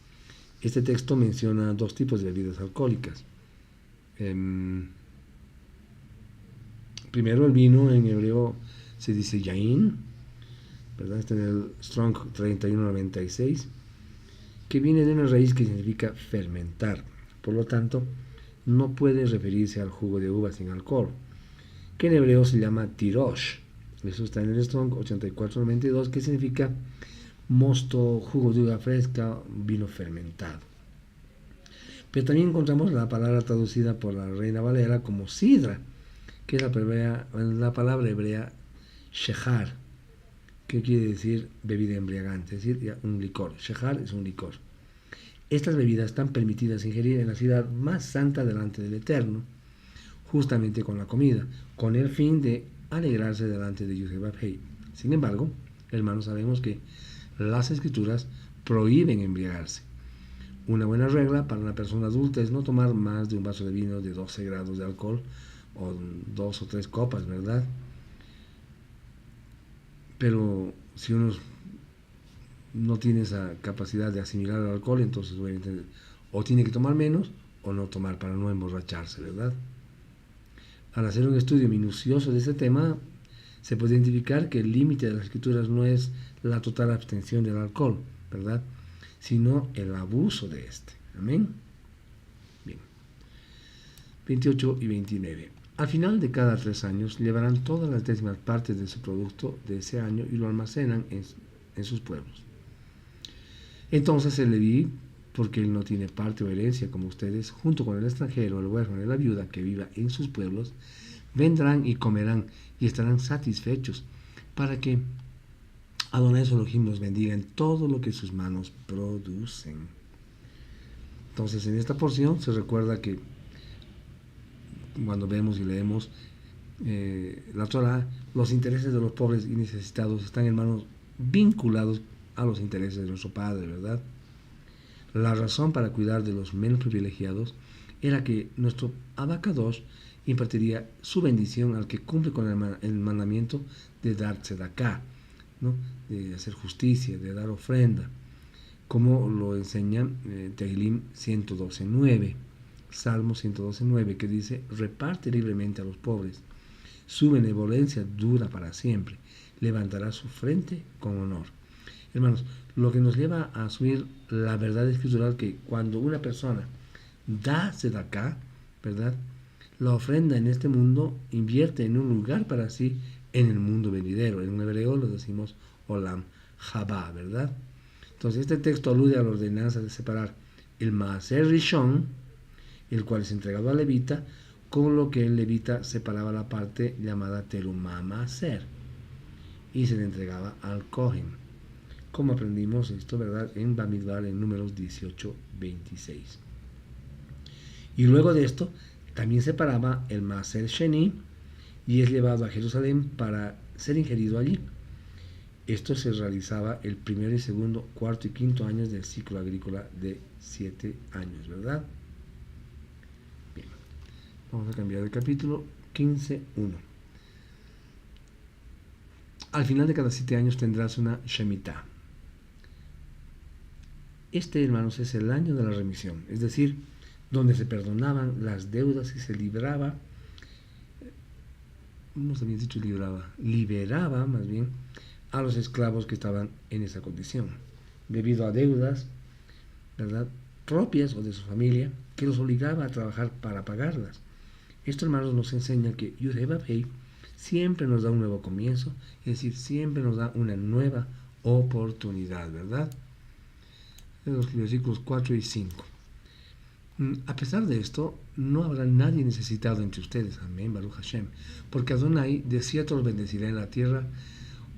Este texto menciona 2 tipos de bebidas alcohólicas. Primero, el vino, en hebreo se dice yain, ¿verdad? Está en el Strong 3196, que viene de una raíz que significa fermentar. Por lo tanto, no puede referirse al jugo de uva sin alcohol, que en hebreo se llama tirosh. Eso está en el Strong 8492, que significa mosto, jugo de uva fresca, vino fermentado. Pero también encontramos la palabra traducida por la Reina Valera como sidra, que es la palabra hebrea shehar, que quiere decir bebida embriagante, es decir, un licor. Shehar es un licor. Estas bebidas están permitidas ingerir en la ciudad más santa delante del Eterno, justamente con la comida, con el fin de alegrarse delante de Yud-Heh-Vav-Hei. Sin embargo, hermanos, sabemos que las escrituras prohíben embriagarse. Una buena regla para una persona adulta es no tomar más de un vaso de vino de 12 grados de alcohol o 2 o 3 copas, ¿verdad? Pero si uno no tiene esa capacidad de asimilar el alcohol, entonces o tiene que tomar menos o no tomar para no emborracharse, ¿verdad? Al hacer un estudio minucioso de este tema, se puede identificar que el límite de las escrituras no es la total abstención del alcohol, ¿verdad?, sino el abuso de este. Amén. Bien. 28 y 29. Al final de cada 3 años llevarán todas las décimas partes de su producto de ese año y lo almacenan en sus pueblos. Entonces el leví, porque él no tiene parte o herencia como ustedes, junto con el extranjero, el huérfano y la viuda que viva en sus pueblos, vendrán y comerán y estarán satisfechos, para que Adonai su Elohim los bendiga en todo lo que sus manos producen. Entonces, en esta porción se recuerda que cuando vemos y leemos la Torah, los intereses de los pobres y necesitados están, hermanos, vinculados a los intereses de nuestro Padre, ¿verdad? La razón para cuidar de los menos privilegiados era que nuestro Abacadosh impartiría su bendición al que cumple con el mandamiento de dar tzedakah, ¿no?, de hacer justicia, de dar ofrenda, como lo enseña Tehilim 112.9, Salmo 112.9, que dice: reparte libremente a los pobres, su benevolencia dura para siempre, levantará su frente con honor. Hermanos, lo que nos lleva a asumir la verdad escritural que cuando una persona da tzedakah, ¿verdad?, la ofrenda en este mundo invierte en un lugar para sí en el mundo venidero. En un hebreo lo decimos Olam Haba, ¿verdad? Entonces este texto alude a la ordenanza de separar el Maaser Rishon, el cual es entregado al levita, con lo que el levita separaba la parte llamada Terumá Maaser y se le entregaba al Kohen, como aprendimos esto, ¿verdad?, en Bamidbar, en Números 18:26. Y luego de esto también separaba el Maaser Sheni y es llevado a Jerusalén para ser ingerido allí. Esto se realizaba el primero y segundo, cuarto y quinto años del ciclo agrícola de 7 años, ¿verdad? Bien, vamos a cambiar de capítulo. 15:1. Al final de cada 7 años tendrás una Shemitah. Este, hermanos, es el año de la remisión, es decir, donde se perdonaban las deudas y se liberaba más bien, a los esclavos que estaban en esa condición, debido a deudas, ¿verdad?, propias o de su familia, que los obligaba a trabajar para pagarlas. Esto, hermanos, nos enseña que Yud-Heh-Vav-Hei siempre nos da un nuevo comienzo, es decir, siempre nos da una nueva oportunidad, ¿verdad? En los versículos 4 y 5. A pesar de esto, no habrá nadie necesitado entre ustedes, amén, Baruch Hashem, porque Adonai de cierto los bendecirá en la tierra,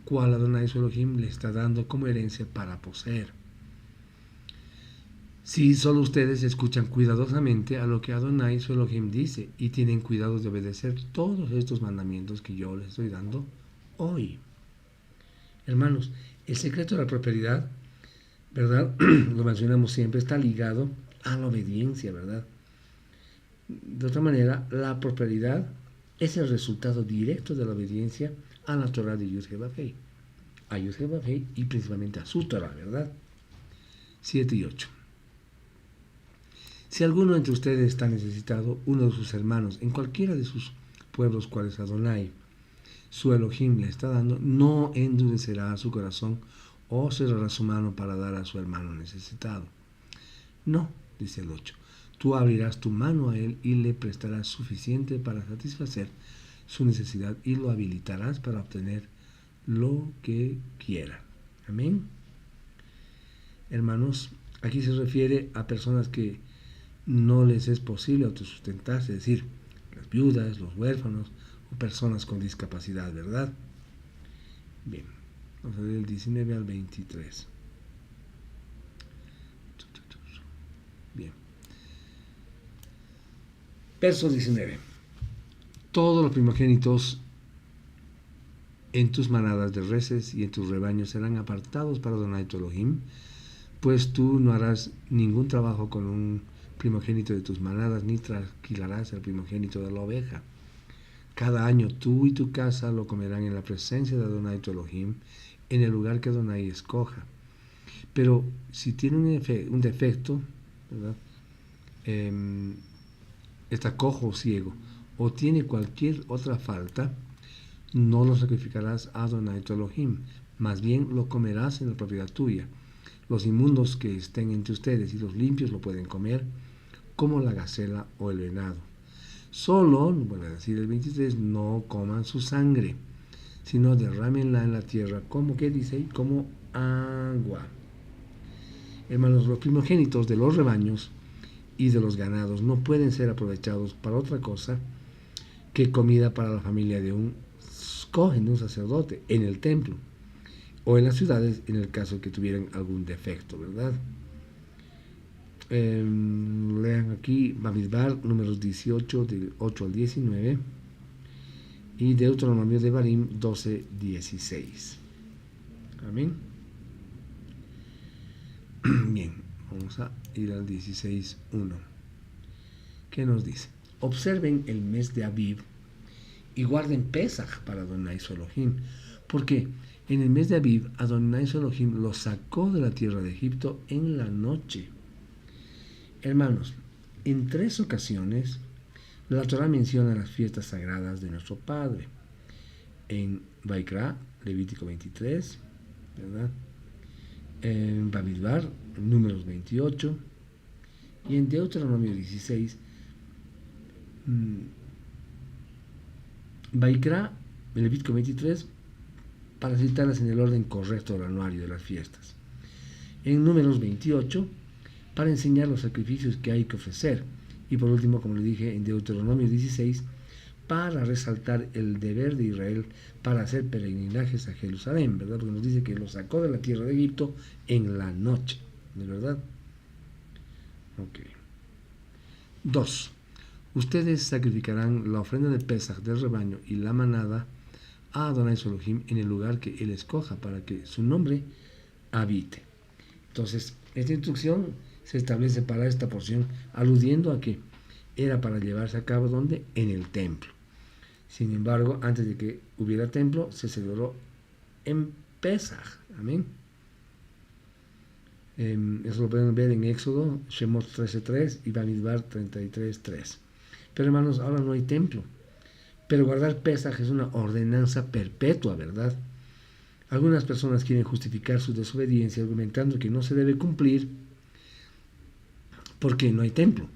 cual Adonai su Elohim le está dando como herencia para poseer. Si solo ustedes escuchan cuidadosamente a lo que Adonai su Elohim dice y tienen cuidado de obedecer todos estos mandamientos que yo les estoy dando hoy. Hermanos, el secreto de la prosperidad, ¿verdad?, lo mencionamos siempre, está ligado a la obediencia, ¿verdad? De otra manera, la prosperidad es el resultado directo de la obediencia a la Torah de Yud-Heh-Vav-Hei, a Yud-Heh-Vav-Hei y principalmente a su Torah, ¿verdad? 7 y 8. Si alguno entre ustedes está necesitado, uno de sus hermanos, en cualquiera de sus pueblos cuales Adonai, su Elohim, le está dando, no endurecerá su corazón o cerrará su mano para dar a su hermano necesitado. No, dice el 8. Tú abrirás tu mano a él y le prestarás suficiente para satisfacer su necesidad y lo habilitarás para obtener lo que quiera. Amén. Hermanos, aquí se refiere a personas que no les es posible autosustentarse, es decir, las viudas, los huérfanos o personas con discapacidad, ¿verdad? Bien, vamos a ver el 19 al 23. Bien. Verso 19. Todos los primogénitos en tus manadas de reses y en tus rebaños serán apartados para Adonai tu Elohim, pues tú no harás ningún trabajo con un primogénito de tus manadas, ni trasquilarás el primogénito de la oveja. Cada año tú y tu casa lo comerán en la presencia de Adonai tu Elohim, en el lugar que Adonai escoja. Pero si tiene un defecto, ¿verdad? Está cojo o ciego, o tiene cualquier otra falta, no lo sacrificarás a Adonai tu Elohim, más bien lo comerás en la propiedad tuya. Los inmundos que estén entre ustedes y los limpios lo pueden comer, como la gacela o el venado. Solo, vuelve a decir el 23, no coman su sangre, sino derrámenla en la tierra, como que dice ahí, como agua. Hermanos, los primogénitos de los rebaños y de los ganados no pueden ser aprovechados para otra cosa que comida para la familia de un cohen, de un sacerdote, en el templo o en las ciudades, en el caso que tuvieran algún defecto, ¿verdad? Lean aquí Bamidbar, números 18, del 8 al 19, y Deuteronomio de Barim 12, 16. Amén. Bien, vamos a ir al 16, 1. ¿Qué nos dice? Observen el mes de Aviv y guarden Pesaj para Adonai su Elohim, porque en el mes de Aviv Adonai su Elohim los sacó de la tierra de Egipto en la noche. Hermanos, en 3 ocasiones la Torah menciona las fiestas sagradas de nuestro Padre. En Vaikra, Levítico 23, ¿verdad? En Bamidbar, números 28, y en Deuteronomio 16, Vaikra, Levítico 23, para citarlas en el orden correcto del anuario de las fiestas. En números 28, para enseñar los sacrificios que hay que ofrecer. Y por último, como le dije, en Deuteronomio 16, para resaltar el deber de Israel para hacer peregrinajes a Jerusalén, ¿verdad? Porque nos dice que lo sacó de la tierra de Egipto en la noche, ¿de verdad? Ok. 2. Ustedes sacrificarán la ofrenda de Pesaj del rebaño y la manada a Adonai su Elohim en el lugar que él escoja para que su nombre habite. Entonces, esta instrucción se establece para esta porción, aludiendo a que era para llevarse a cabo ¿dónde? En el templo. Sin embargo, antes de que hubiera templo, se celebró en Pesaj. Amén. Eso lo pueden ver en Éxodo, Shemot 13:3 y Bamidbar 33:3. Pero hermanos, ahora no hay templo. Pero guardar Pesaj es una ordenanza perpetua, ¿verdad? Algunas personas quieren justificar su desobediencia argumentando que no se debe cumplir porque no hay templo.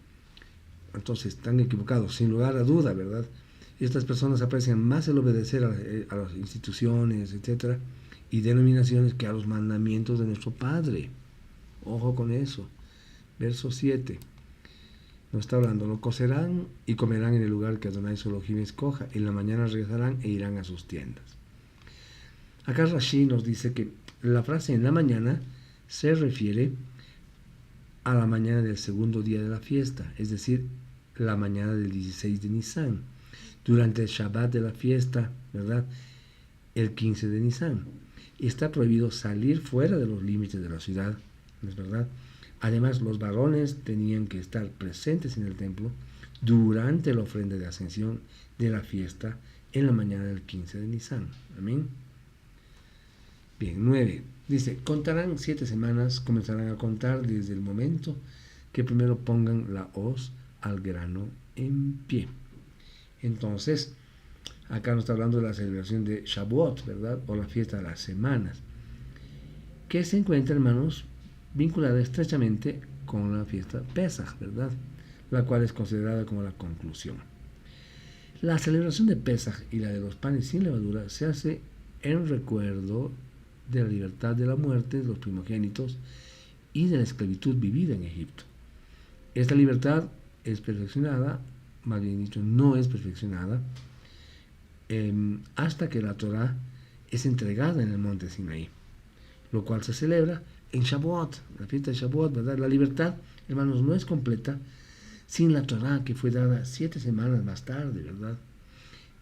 Entonces están equivocados, sin lugar a duda, ¿verdad? Estas personas aprecian más el obedecer a las instituciones, etcétera, y denominaciones que a los mandamientos de nuestro Padre. Ojo con eso. Verso 7. Nos está hablando, lo cocerán y comerán en el lugar que Adonai su Elohim escoja. En la mañana regresarán e irán a sus tiendas. Acá Rashi nos dice que la frase en la mañana se refiere a la mañana del segundo día de la fiesta, es decir, la mañana del 16 de Nisan, durante el Shabbat de la fiesta, ¿verdad? El 15 de Nisan. Está prohibido salir fuera de los límites de la ciudad, ¿no es verdad? Además, los varones tenían que estar presentes en el templo durante la ofrenda de ascensión de la fiesta en la mañana del 15 de Nisan. Amén. Bien, 9. Dice, contarán 7 semanas, comenzarán a contar desde el momento que primero pongan la hoz al grano en pie. Entonces, acá nos está hablando de la celebración de Shavuot, ¿verdad? O la fiesta de las semanas, que se encuentra, hermanos, vinculada estrechamente con la fiesta Pesaj, ¿verdad? la cual es considerada como la conclusión. La celebración de Pesaj y la de los panes sin levadura se hace en recuerdo de la libertad de la muerte de los primogénitos y de la esclavitud vivida en Egipto. Esta libertad es perfeccionada, más bien dicho, no es perfeccionada, hasta que la Torá es entregada en el monte Sinaí, lo cual se celebra en Shavuot, la fiesta de Shavuot, ¿verdad? La libertad, hermanos, no es completa sin la Torá, que fue dada 7 semanas más tarde, ¿verdad?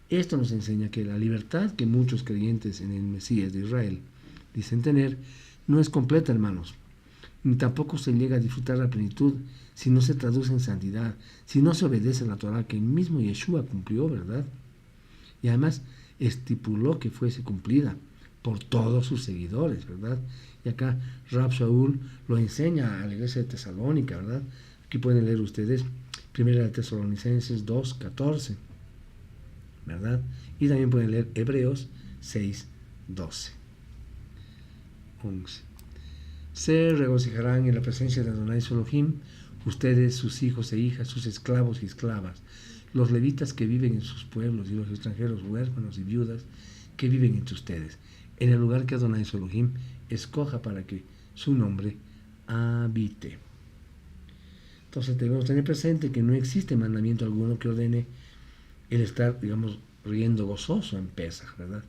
Esto nos enseña que la libertad que muchos creyentes en el Mesías de Israel dicen tener no es completa, hermanos, ni tampoco se llega a disfrutar la plenitud si no se traduce en santidad, si no se obedece a la Torá que el mismo Yeshua cumplió, ¿verdad? Y además estipuló que fuese cumplida por todos sus seguidores, ¿verdad? Y acá Rab Shaul lo enseña a la iglesia de Tesalónica, ¿verdad? Aquí pueden leer ustedes 1 Tesalonicenses 2:14, ¿verdad? Y también pueden leer Hebreos 6:12. 11. Se regocijarán en la presencia de Adonai su Elohim, ustedes, sus hijos e hijas, sus esclavos y esclavas, los levitas que viven en sus pueblos y los extranjeros huérfanos y viudas que viven entre ustedes, en el lugar que Adonai su Elohim escoja para que su nombre habite. Entonces debemos tener presente que no existe mandamiento alguno que ordene el estar, digamos, riendo gozoso en Pesaj, ¿verdad?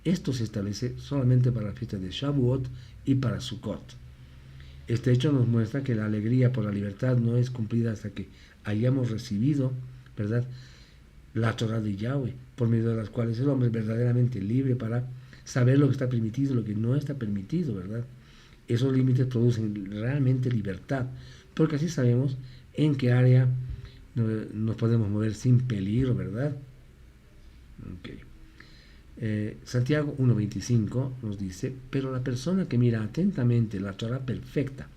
Esto se establece solamente para la fiesta de Shavuot y para Sukkot. Este hecho nos muestra que la alegría por la libertad no es cumplida hasta que hayamos recibido, ¿verdad?, la Torah de Yahweh, por medio de las cuales el hombre es verdaderamente libre para saber lo que está permitido y lo que no está permitido, ¿verdad? Esos límites producen realmente libertad, porque así sabemos en qué área nos podemos mover sin peligro, ¿verdad? Santiago 1:25 nos dice: pero la persona que mira atentamente la Torah perfecta,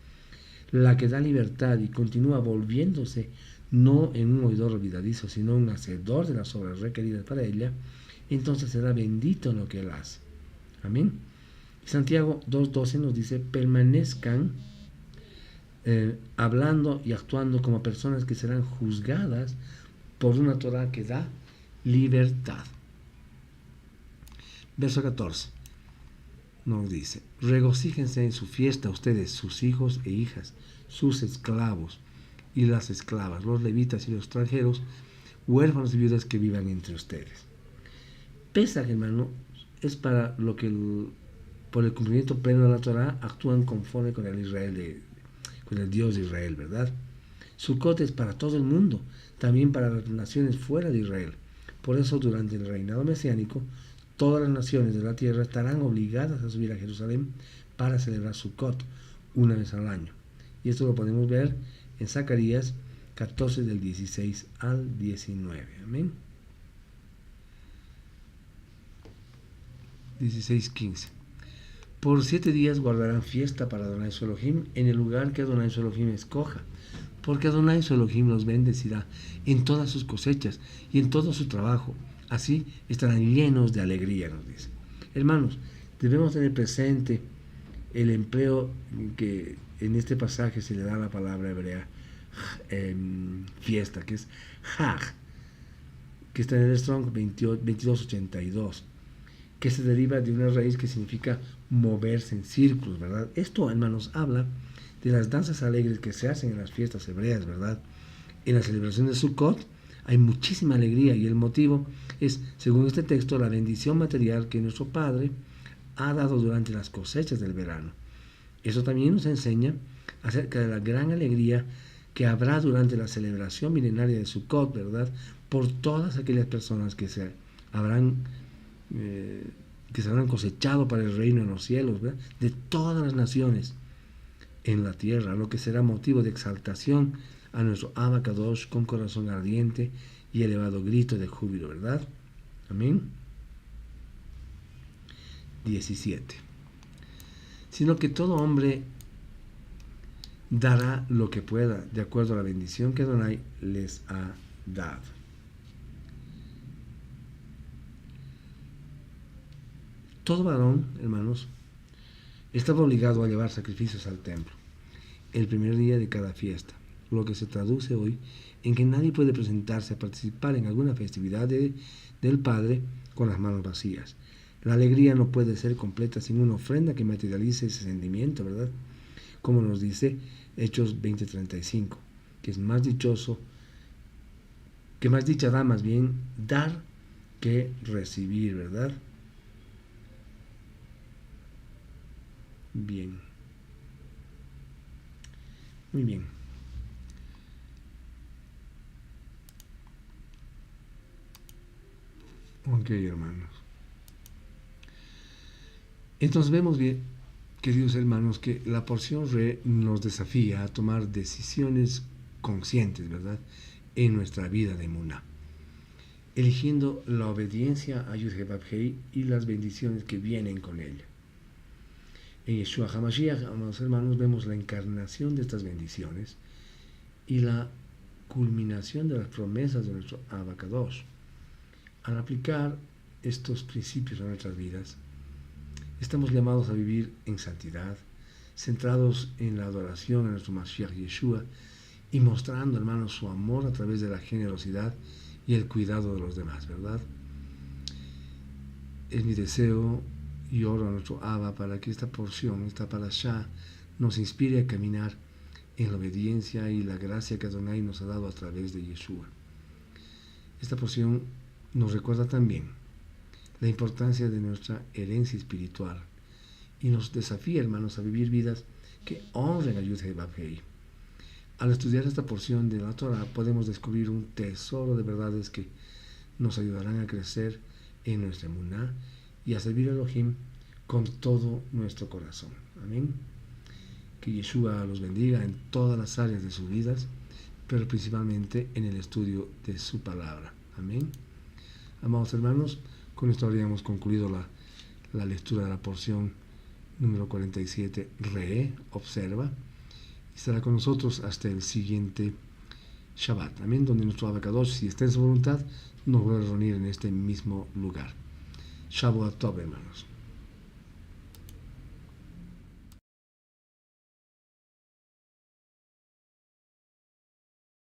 la que da libertad y continúa volviéndose no en un oidor olvidadizo, sino un hacedor de las obras requeridas para ella, entonces será bendito en lo que él hace. Amén. Santiago 2:12 nos dice: permanezcan hablando y actuando como personas que serán juzgadas por una Torah que da libertad. Verso 14 nos dice: regocíjense en su fiesta ustedes, sus hijos e hijas, sus esclavos y las esclavas, los levitas y los extranjeros, huérfanos y viudas que vivan entre ustedes. Pesaj, hermano, es para lo que por el cumplimiento pleno de la Torah actúan conforme con el Israel con el Dios de Israel, ¿verdad? Sukkot es para todo el mundo, también para las naciones fuera de Israel. Por eso, durante el reinado mesiánico, todas las naciones de la tierra estarán obligadas a subir a Jerusalén para celebrar Sukkot una vez al año. Y esto lo podemos ver en Zacarías 14 del 16 al 19. Amén. 16:15. Por 7 días guardarán fiesta para Adonai su Elohim en el lugar que Adonai su Elohim escoja, porque Adonai su Elohim los bendecirá en todas sus cosechas y en todo su trabajo. Así estarán llenos de alegría, nos dice. Hermanos, debemos tener presente el empleo que en este pasaje se le da a la palabra hebrea fiesta, que es Hag, que está en el Strong 2282, que se deriva de una raíz que significa moverse en círculos, ¿verdad? Esto, hermanos, habla de las danzas alegres que se hacen en las fiestas hebreas, ¿verdad? En la celebración de Sukkot hay muchísima alegría y el motivo es, según este texto, la bendición material que nuestro Padre ha dado durante las cosechas del verano. Eso también nos enseña acerca de la gran alegría que habrá durante la celebración milenaria de Sukkot, ¿verdad? Por todas aquellas personas que se habrán cosechado para el reino en los cielos, ¿verdad? De todas las naciones en la tierra, lo que será motivo de exaltación a nuestro Abba Kadosh con corazón ardiente y elevado grito de júbilo, ¿verdad? Amén. 17. Sino que todo hombre dará lo que pueda, de acuerdo a la bendición que Adonai les ha dado. Todo varón, hermanos, estaba obligado a llevar sacrificios al templo el primer día de cada fiesta, lo que se traduce hoy en que nadie puede presentarse a participar en alguna festividad del Padre con las manos vacías. La alegría no puede ser completa sin una ofrenda que materialice ese sentimiento, ¿verdad? Como nos dice Hechos 20:35, que es más dichoso, que más dicha da más bien dar que recibir, ¿verdad? Bien. Muy bien. Ok, hermanos. Entonces vemos bien, queridos hermanos, que la porción re nos desafía a tomar decisiones conscientes, ¿verdad?, en nuestra vida de Emuná, eligiendo la obediencia a Yud-Heh-Vav-Hei y las bendiciones que vienen con ella. En Yeshua HaMashiach, amados hermanos, vemos la encarnación de estas bendiciones y la culminación de las promesas de nuestro Abacadosh. Al aplicar estos principios a nuestras vidas, estamos llamados a vivir en santidad, centrados en la adoración a nuestro Mashiach Yeshua y mostrando, hermanos, su amor a través de la generosidad y el cuidado de los demás, ¿verdad? Es mi deseo y oro a nuestro Abba para que esta porción, esta parashá, nos inspire a caminar en la obediencia y la gracia que Adonai nos ha dado a través de Yeshua. Esta porción nos recuerda también la importancia de nuestra herencia espiritual y nos desafía, hermanos, a vivir vidas que honren a Yud-Heh-Vav-Hei. Al estudiar esta porción de la Torah podemos descubrir un tesoro de verdades que nos ayudarán a crecer en nuestra emuná y a servir a Elohim con todo nuestro corazón. Amén. Que Yeshua los bendiga en todas las áreas de sus vidas, pero principalmente en el estudio de su palabra. Amén. Amados hermanos, con esto habríamos concluido la lectura de la porción número 47, Re, observa, y estará con nosotros hasta el siguiente Shabbat. Amén, donde nuestro Abacadosh, si está en su voluntad, nos va a reunir en este mismo lugar. Shabbat Tov, hermanos.